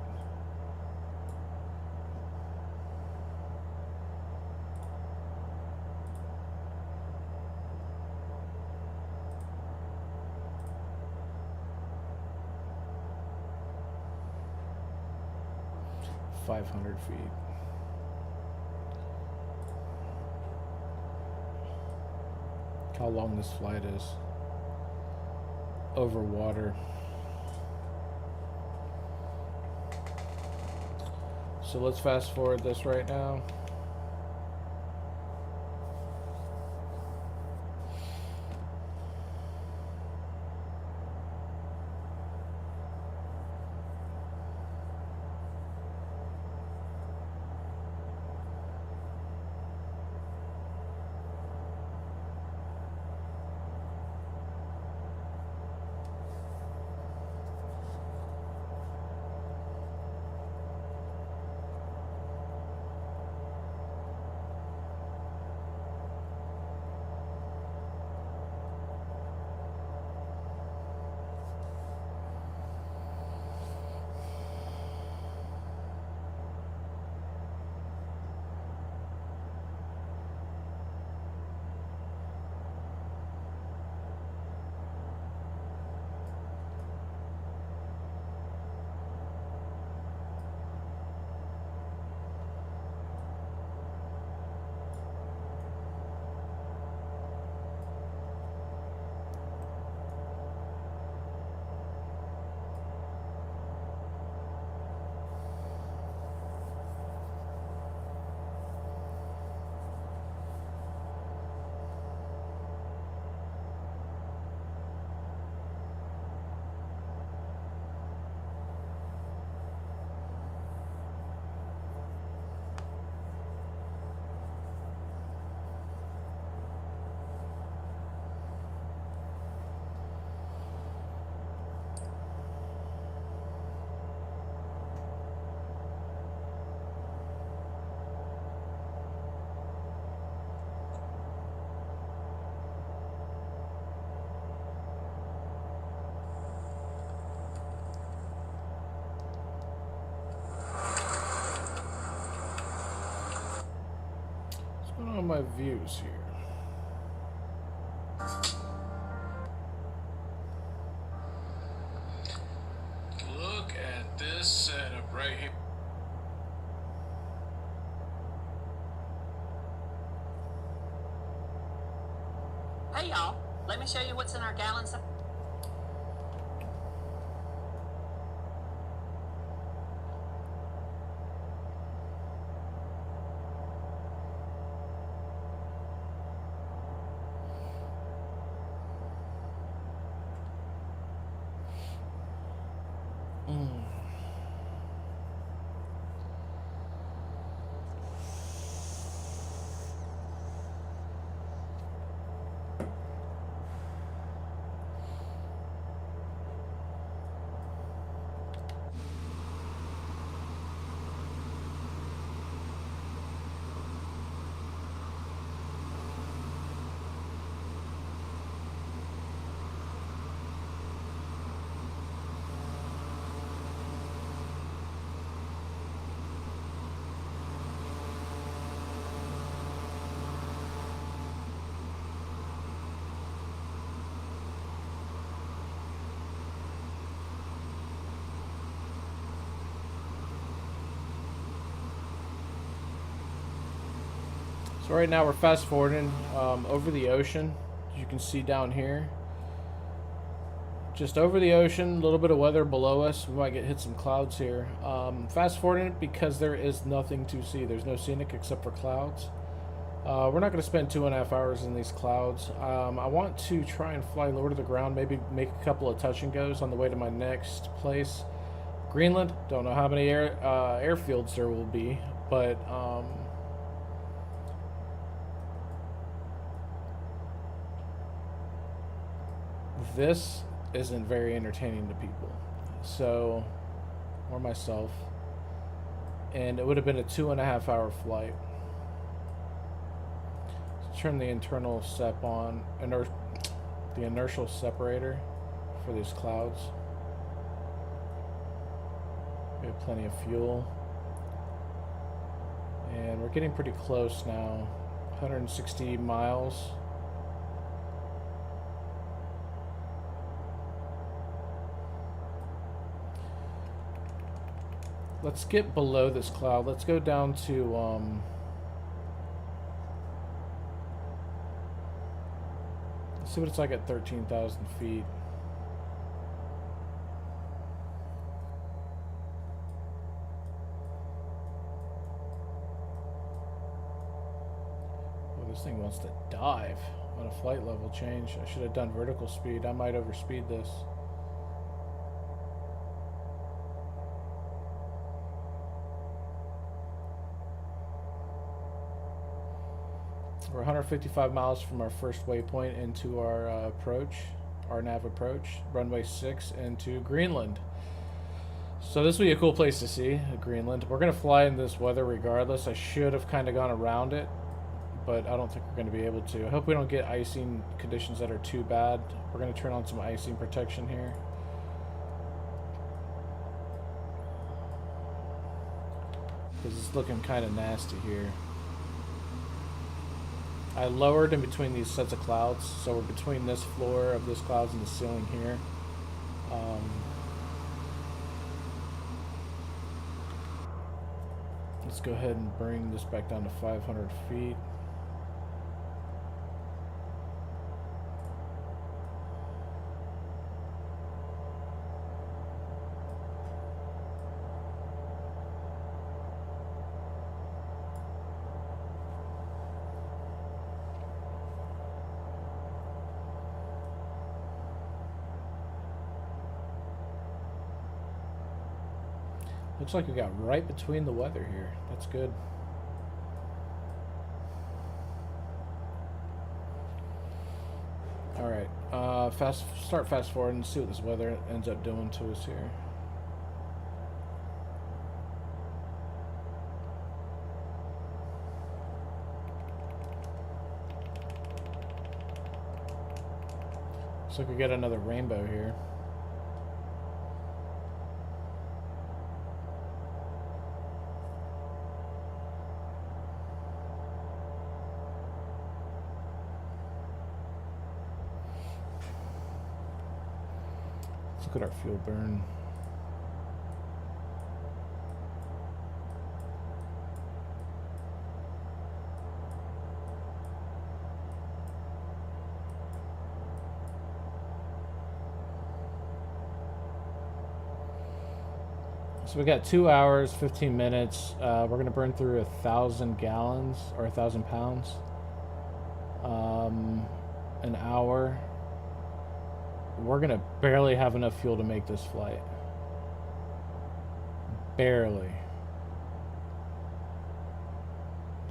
.500 feet. How long this flight is over water. So let's fast forward this right now. What's going on with my views here? Look at this setup right here. Hey y'all, let me show you what's in our gallons of... So right now we're fast forwarding over the ocean, as you can see down here. Just over the ocean, a little bit of weather below us. We might get hit some clouds here. Fast forwarding it because there is nothing to see. There's no scenic except for clouds. We're not going to spend 2.5 hours in these clouds. I want to try and fly lower to the ground, maybe make a couple of touch and goes on the way to my next place. Greenland, don't know how many airfields there will be, but this isn't very entertaining to people, so, or myself, and it would have been a 2.5 hour flight. Let's turn the internal sep on, the inertial separator for these clouds. We have plenty of fuel, and we're getting pretty close now. 160 miles. Let's get below this cloud. Let's go down to let's see what it's like at 13,000 feet. Oh, this thing wants to dive on a flight level change. I should have done vertical speed. I might overspeed this. We're 155 miles from our first waypoint into our approach, our nav approach, runway 6 into Greenland. So this will be a cool place to see, Greenland. We're going to fly in this weather regardless. I should have kind of gone around it, but I don't think we're going to be able to. I hope we don't get icing conditions that are too bad. We're going to turn on some icing protection here. Because it's looking kind of nasty here. I lowered in between these sets of clouds, so we're between this floor of this clouds and the ceiling here. Let's go ahead and bring this back down to 500 feet. Looks like we got right between the weather here. That's good. All right, start fast forward and see what this weather ends up doing to us here. Looks like we get another rainbow here. Look at our fuel burn. So we got 2 hours, 15 minutes. We're gonna burn through 1,000 gallons or 1,000 pounds. An hour. We're gonna barely have enough fuel to make this flight. Barely.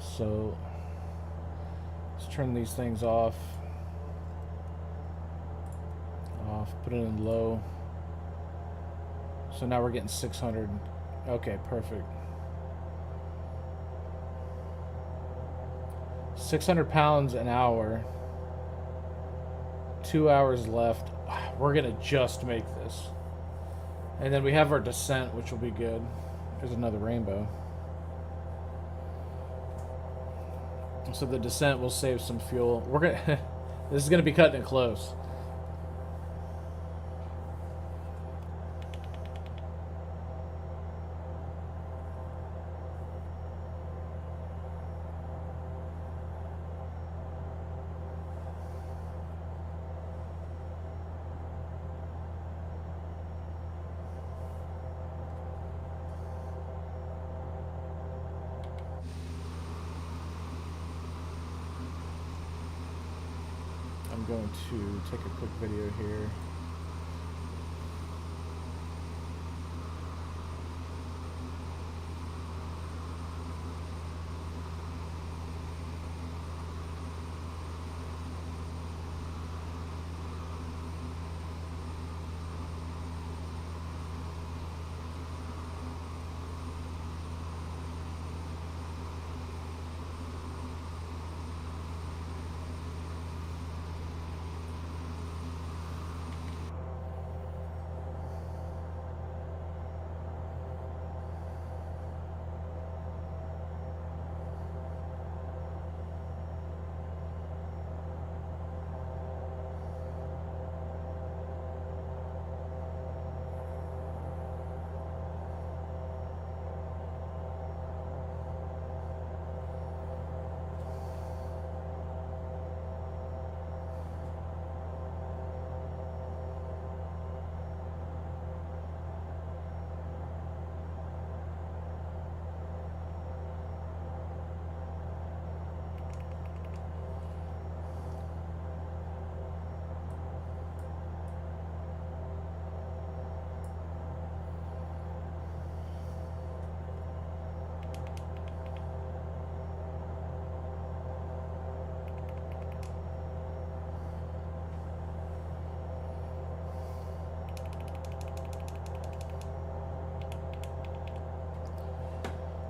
So let's turn these things off. Put it in low. So now we're getting 600. Okay, perfect. 600 pounds an hour. 2 hours left. We're gonna just make this. And then we have our descent, which will be good. There's another rainbow. So the descent will save some fuel. We're gonna this is gonna be cutting it close. I'm going to take a quick video here.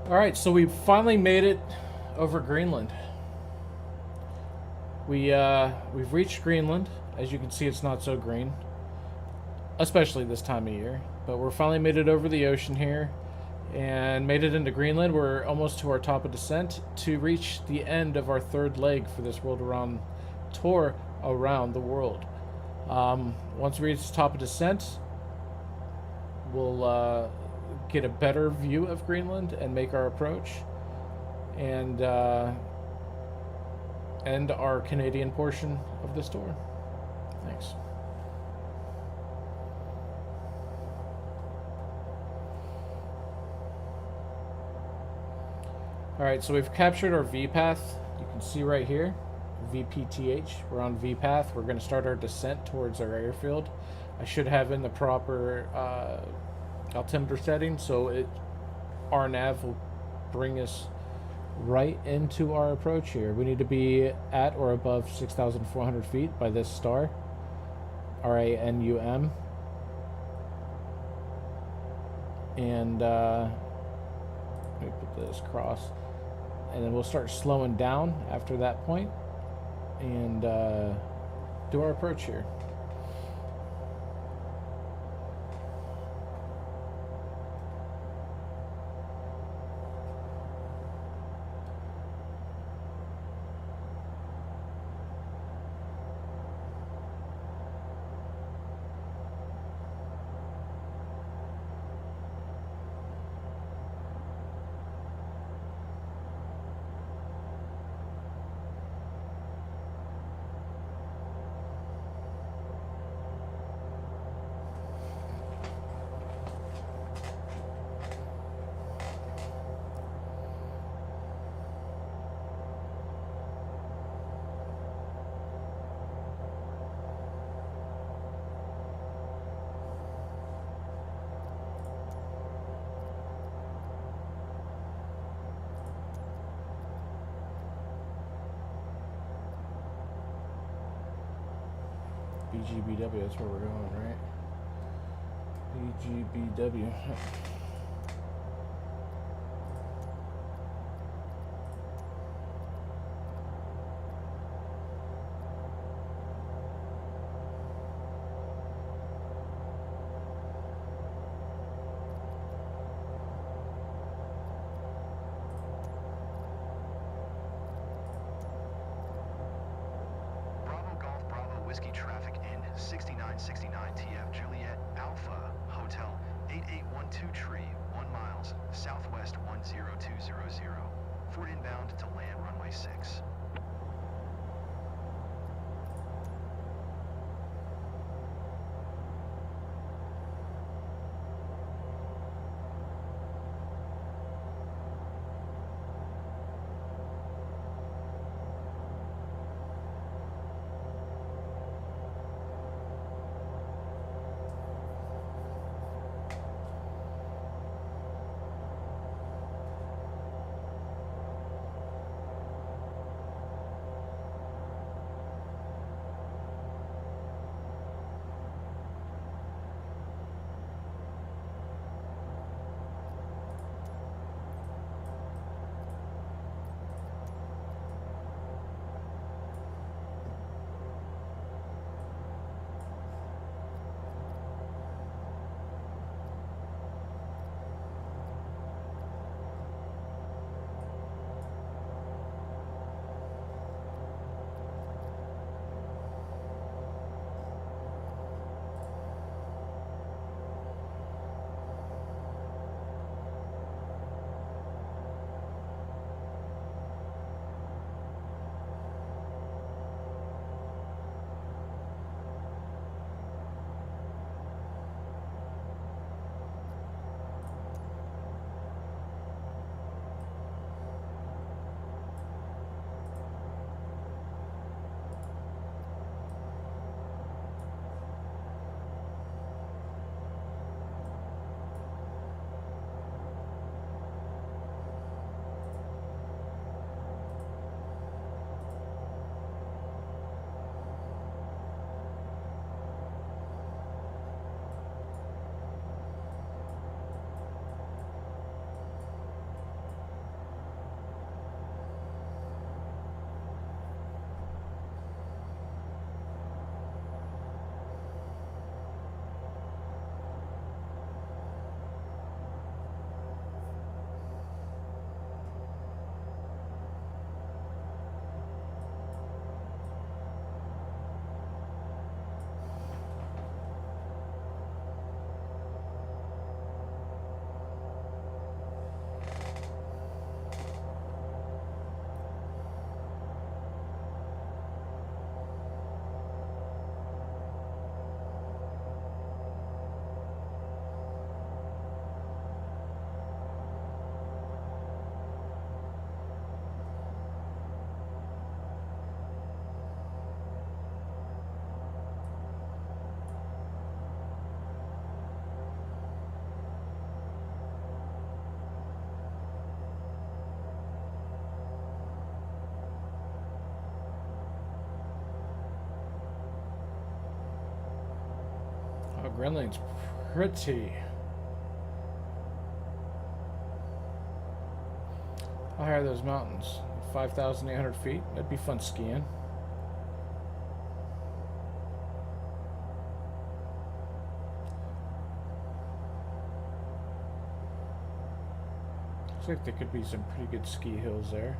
All right, so we finally made it over Greenland. We've reached Greenland. As you can see, it's not so green, especially this time of year. But we're finally made it over the ocean here and made it into Greenland. We're almost to our top of descent to reach the end of our third leg for this world around tour around the world. Once we reach the top of descent, we'll get a better view of Greenland and make our approach and end our Canadian portion of this tour. Thanks. Alright, so we've captured our V path. You can see right here, VPTH. We're on V path. We're going to start our descent towards our airfield. I should have in the proper altimeter setting, so our nav will bring us right into our approach here. We need to be at or above 6,400 feet by this star, RANUM, and let me put this across, and then we'll start slowing down after that point and do our approach here. BGBW, that's where we're going, right? BGBW. Bravo Golf Bravo Whiskey traffic in 6969 TF Juliet Alpha Hotel 8812 Tree 1 miles southwest 10200. Fort inbound to land runway 6. Oh, Greenland's pretty. How high are those mountains? 5,800 feet? That'd be fun skiing. Looks like there could be some pretty good ski hills there.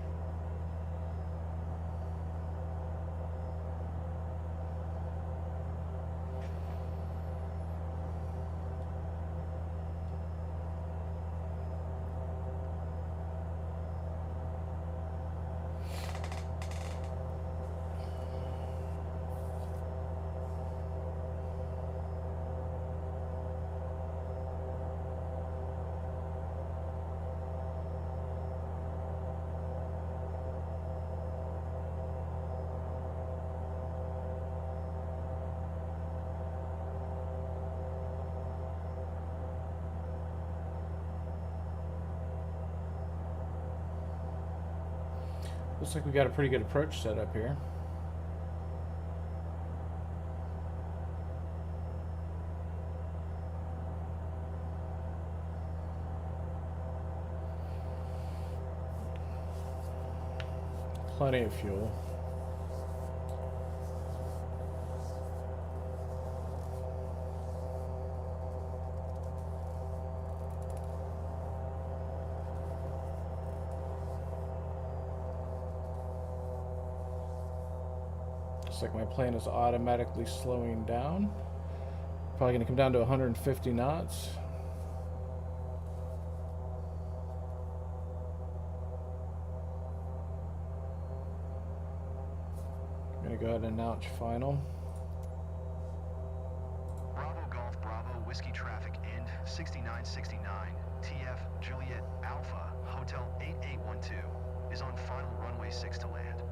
Looks like we got a pretty good approach set up here. plenty of fuel. Looks like my plane is automatically slowing down. Probably going to come down to 150 knots. I'm going to go ahead and announce final. Bravo Golf Bravo Whiskey Traffic End 6969 TF Juliet Alpha Hotel 8812 is on final runway 6 to land.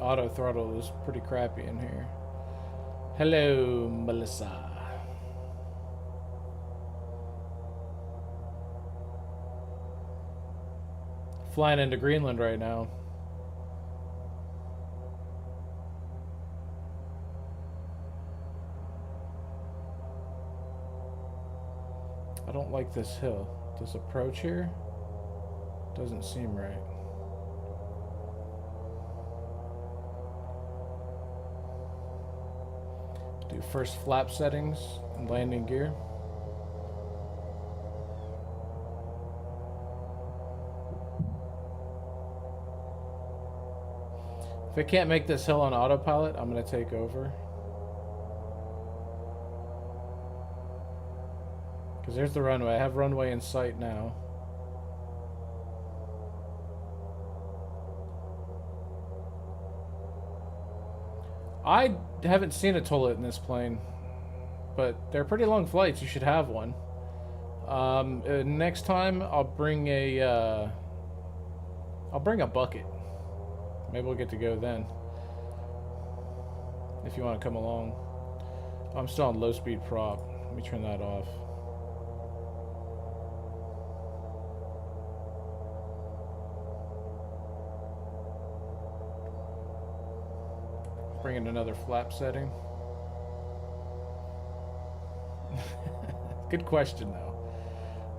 Auto throttle is pretty crappy in here. Hello, Melissa. Flying into Greenland right now. I don't like this hill. This approach here doesn't seem right. Do first flap settings and landing gear. If I can't make this hill on autopilot, I'm going to take over. Because there's the runway. I have runway in sight now. I haven't seen a toilet in this plane, but they're pretty long flights. You should have one. Next time I'll bring a bucket. Maybe we'll get to go then. If you want to come along. I'm still on low speed prop. Let me turn that off. Bring in another flap setting. Good question though.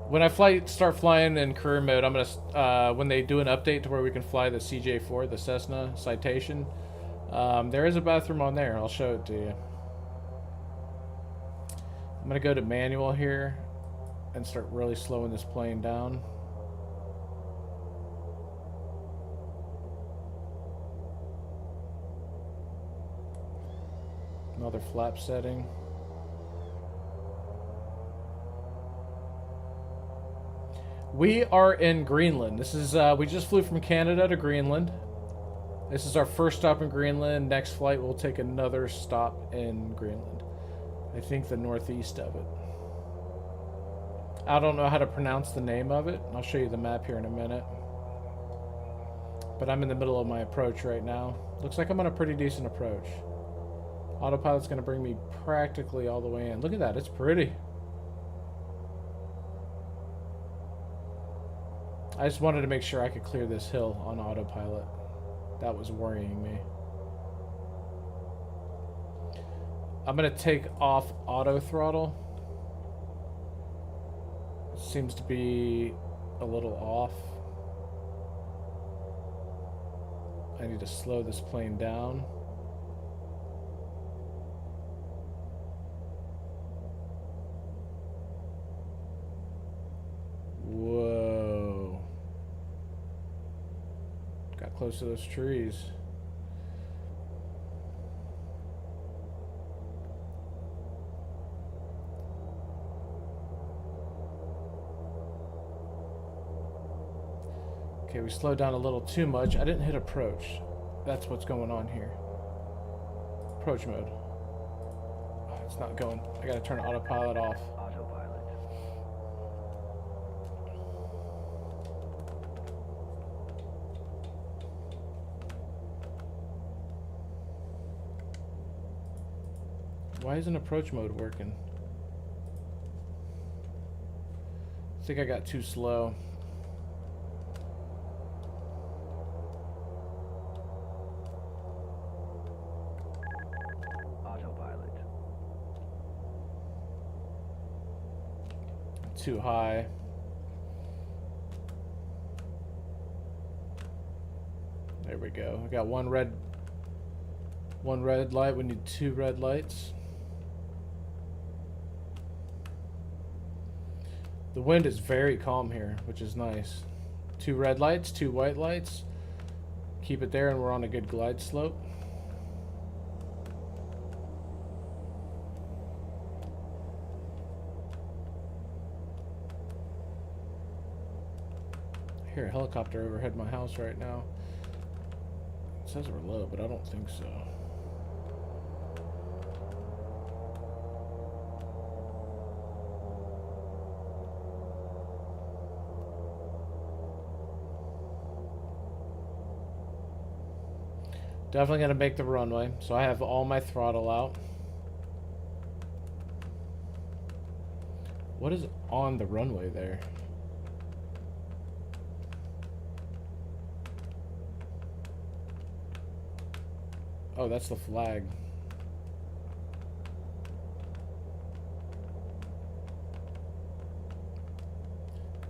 When I start flying in career mode, I'm gonna when they do an update to where we can fly the CJ4, the Cessna Citation, there is a bathroom on there. I'll show it to you. I'm gonna go to manual here and start really slowing this plane down. Another flap setting. We are in Greenland. This is we just flew from Canada to Greenland. This is our first stop in Greenland. Next flight we'll take another stop in Greenland. I think the northeast of it. I don't know how to pronounce the name of it. I'll show you the map here in a minute. But I'm in the middle of my approach right now. Looks like I'm on a pretty decent approach. Autopilot's going to bring me practically all the way in. Look at that. It's pretty. I just wanted to make sure I could clear this hill on autopilot. That was worrying me. I'm going to take off auto throttle. It seems to be a little off. I need to slow this plane down. Whoa. Got close to those trees. Okay, we slowed down a little too much. I didn't hit approach. That's what's going on here. Approach mode. Oh, it's not going. I gotta turn autopilot off. Autopilot. Why isn't approach mode working? I think I got too slow. too high. There we go. I got one red light. We need 2 red lights. The wind is very calm here, which is nice. 2 red lights, 2 white lights. Keep it there, and we're on a good glide slope. I hear a helicopter overhead my house right now. It says we're low, but I don't think so. Definitely gonna make the runway, so I have all my throttle out. What is on the runway there? Oh, that's the flag.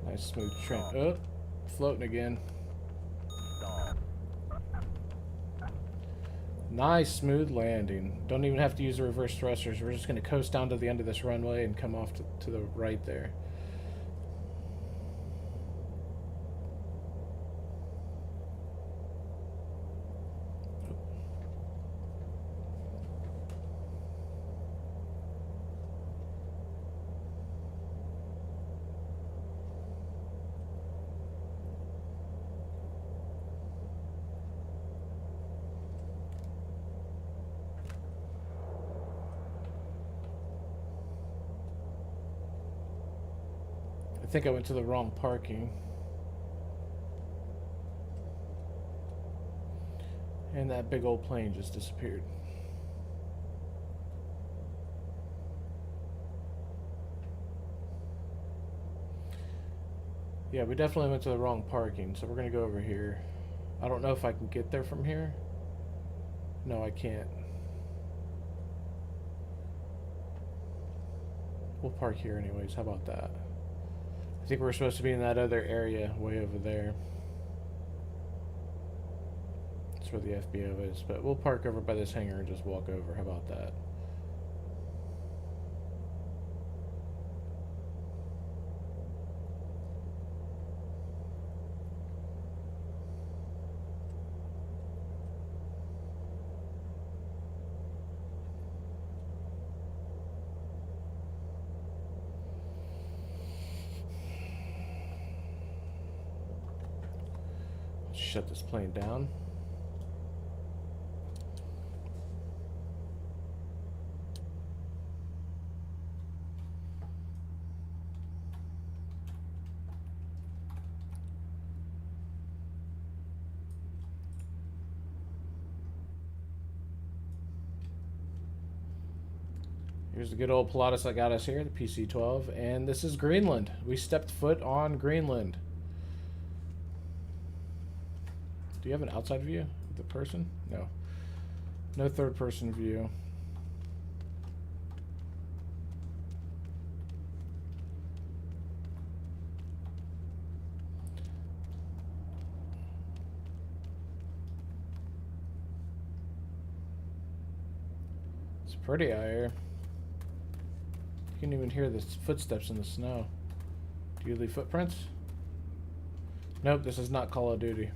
Nice smooth train. Oh, floating again. Nice smooth landing. Don't even have to use the reverse thrusters. We're just going to coast down to the end of this runway and come off to the right there. I think I went to the wrong parking. And that big old plane just disappeared. Yeah, we definitely went to the wrong parking, so we're gonna go over here. I don't know if I can get there from here. No, I can't. We'll park here anyways, how about that? I think we're supposed to be in that other area way over there. That's where the FBO is, but we'll park over by this hangar and just walk over. How about that? Shut this plane down. Here's the good old Pilatus that got us here, the PC-12, and this is Greenland. We stepped foot on Greenland. Do you have an outside view of the person? No. No third person view. It's pretty out here. You can even hear the footsteps in the snow. Do you leave footprints? Nope, this is not Call of Duty.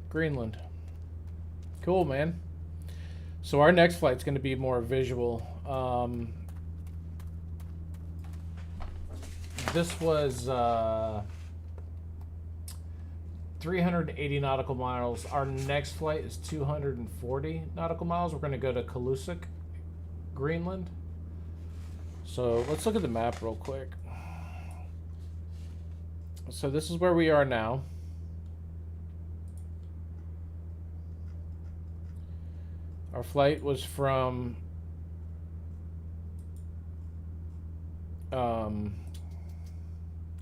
Greenland. Cool, man. So our next flight's going to be more visual. This was 380 nautical miles. Our next flight is 240 nautical miles. We're going to go to Narsarsuaq, Greenland. So let's look at the map real quick. So this is where we are now. Our flight was from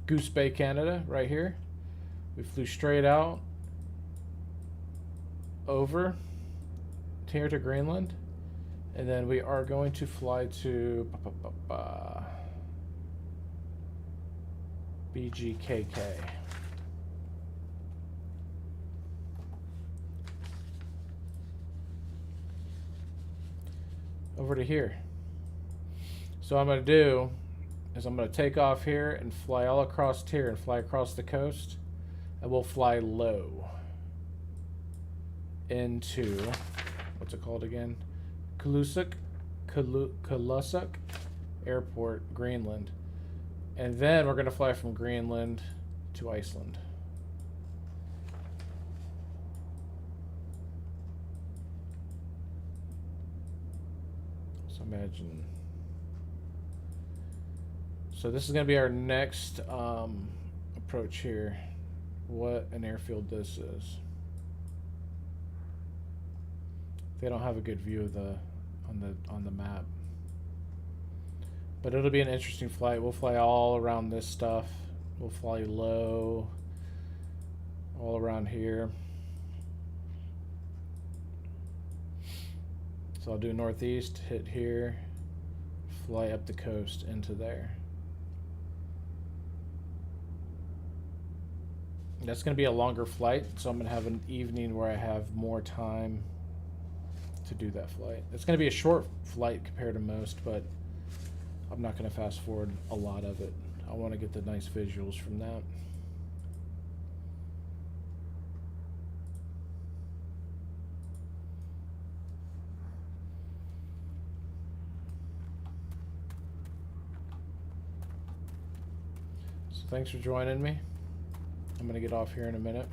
Goose Bay, Canada, right here. We flew straight out over here to Greenland, and then we are going to fly to BGKK. Over to here. So what I'm going to do is I'm going to take off here and fly all across here and fly across the coast, and we'll fly low into, what's it called again? Kulusuk Airport, Greenland. And then we're going to fly from Greenland to Iceland. So imagine. So this is going to be our next approach here. What an airfield this is. They don't have a good view of the on the map. But it'll be an interesting flight. We'll fly all around this stuff. We'll fly low all around here. So I'll do northeast, hit here, fly up the coast into there. That's going to be a longer flight, so I'm going to have an evening where I have more time to do that flight. It's going to be a short flight compared to most, but I'm not going to fast forward a lot of it. I want to get the nice visuals from that. So thanks for joining me. I'm going to get off here in a minute.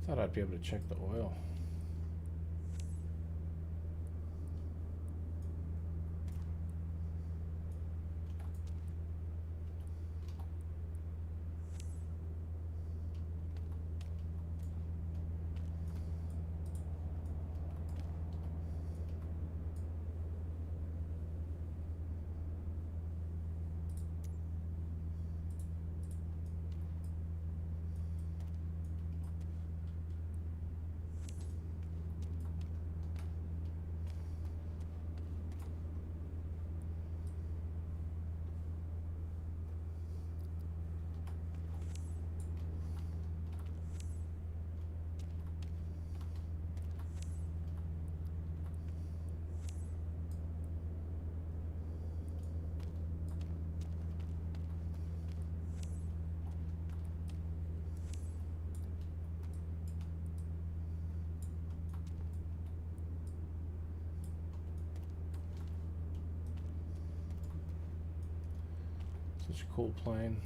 Thought I'd be able to check the oil. Such a cool plane.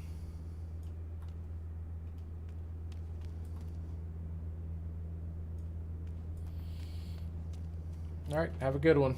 All right, have a good one.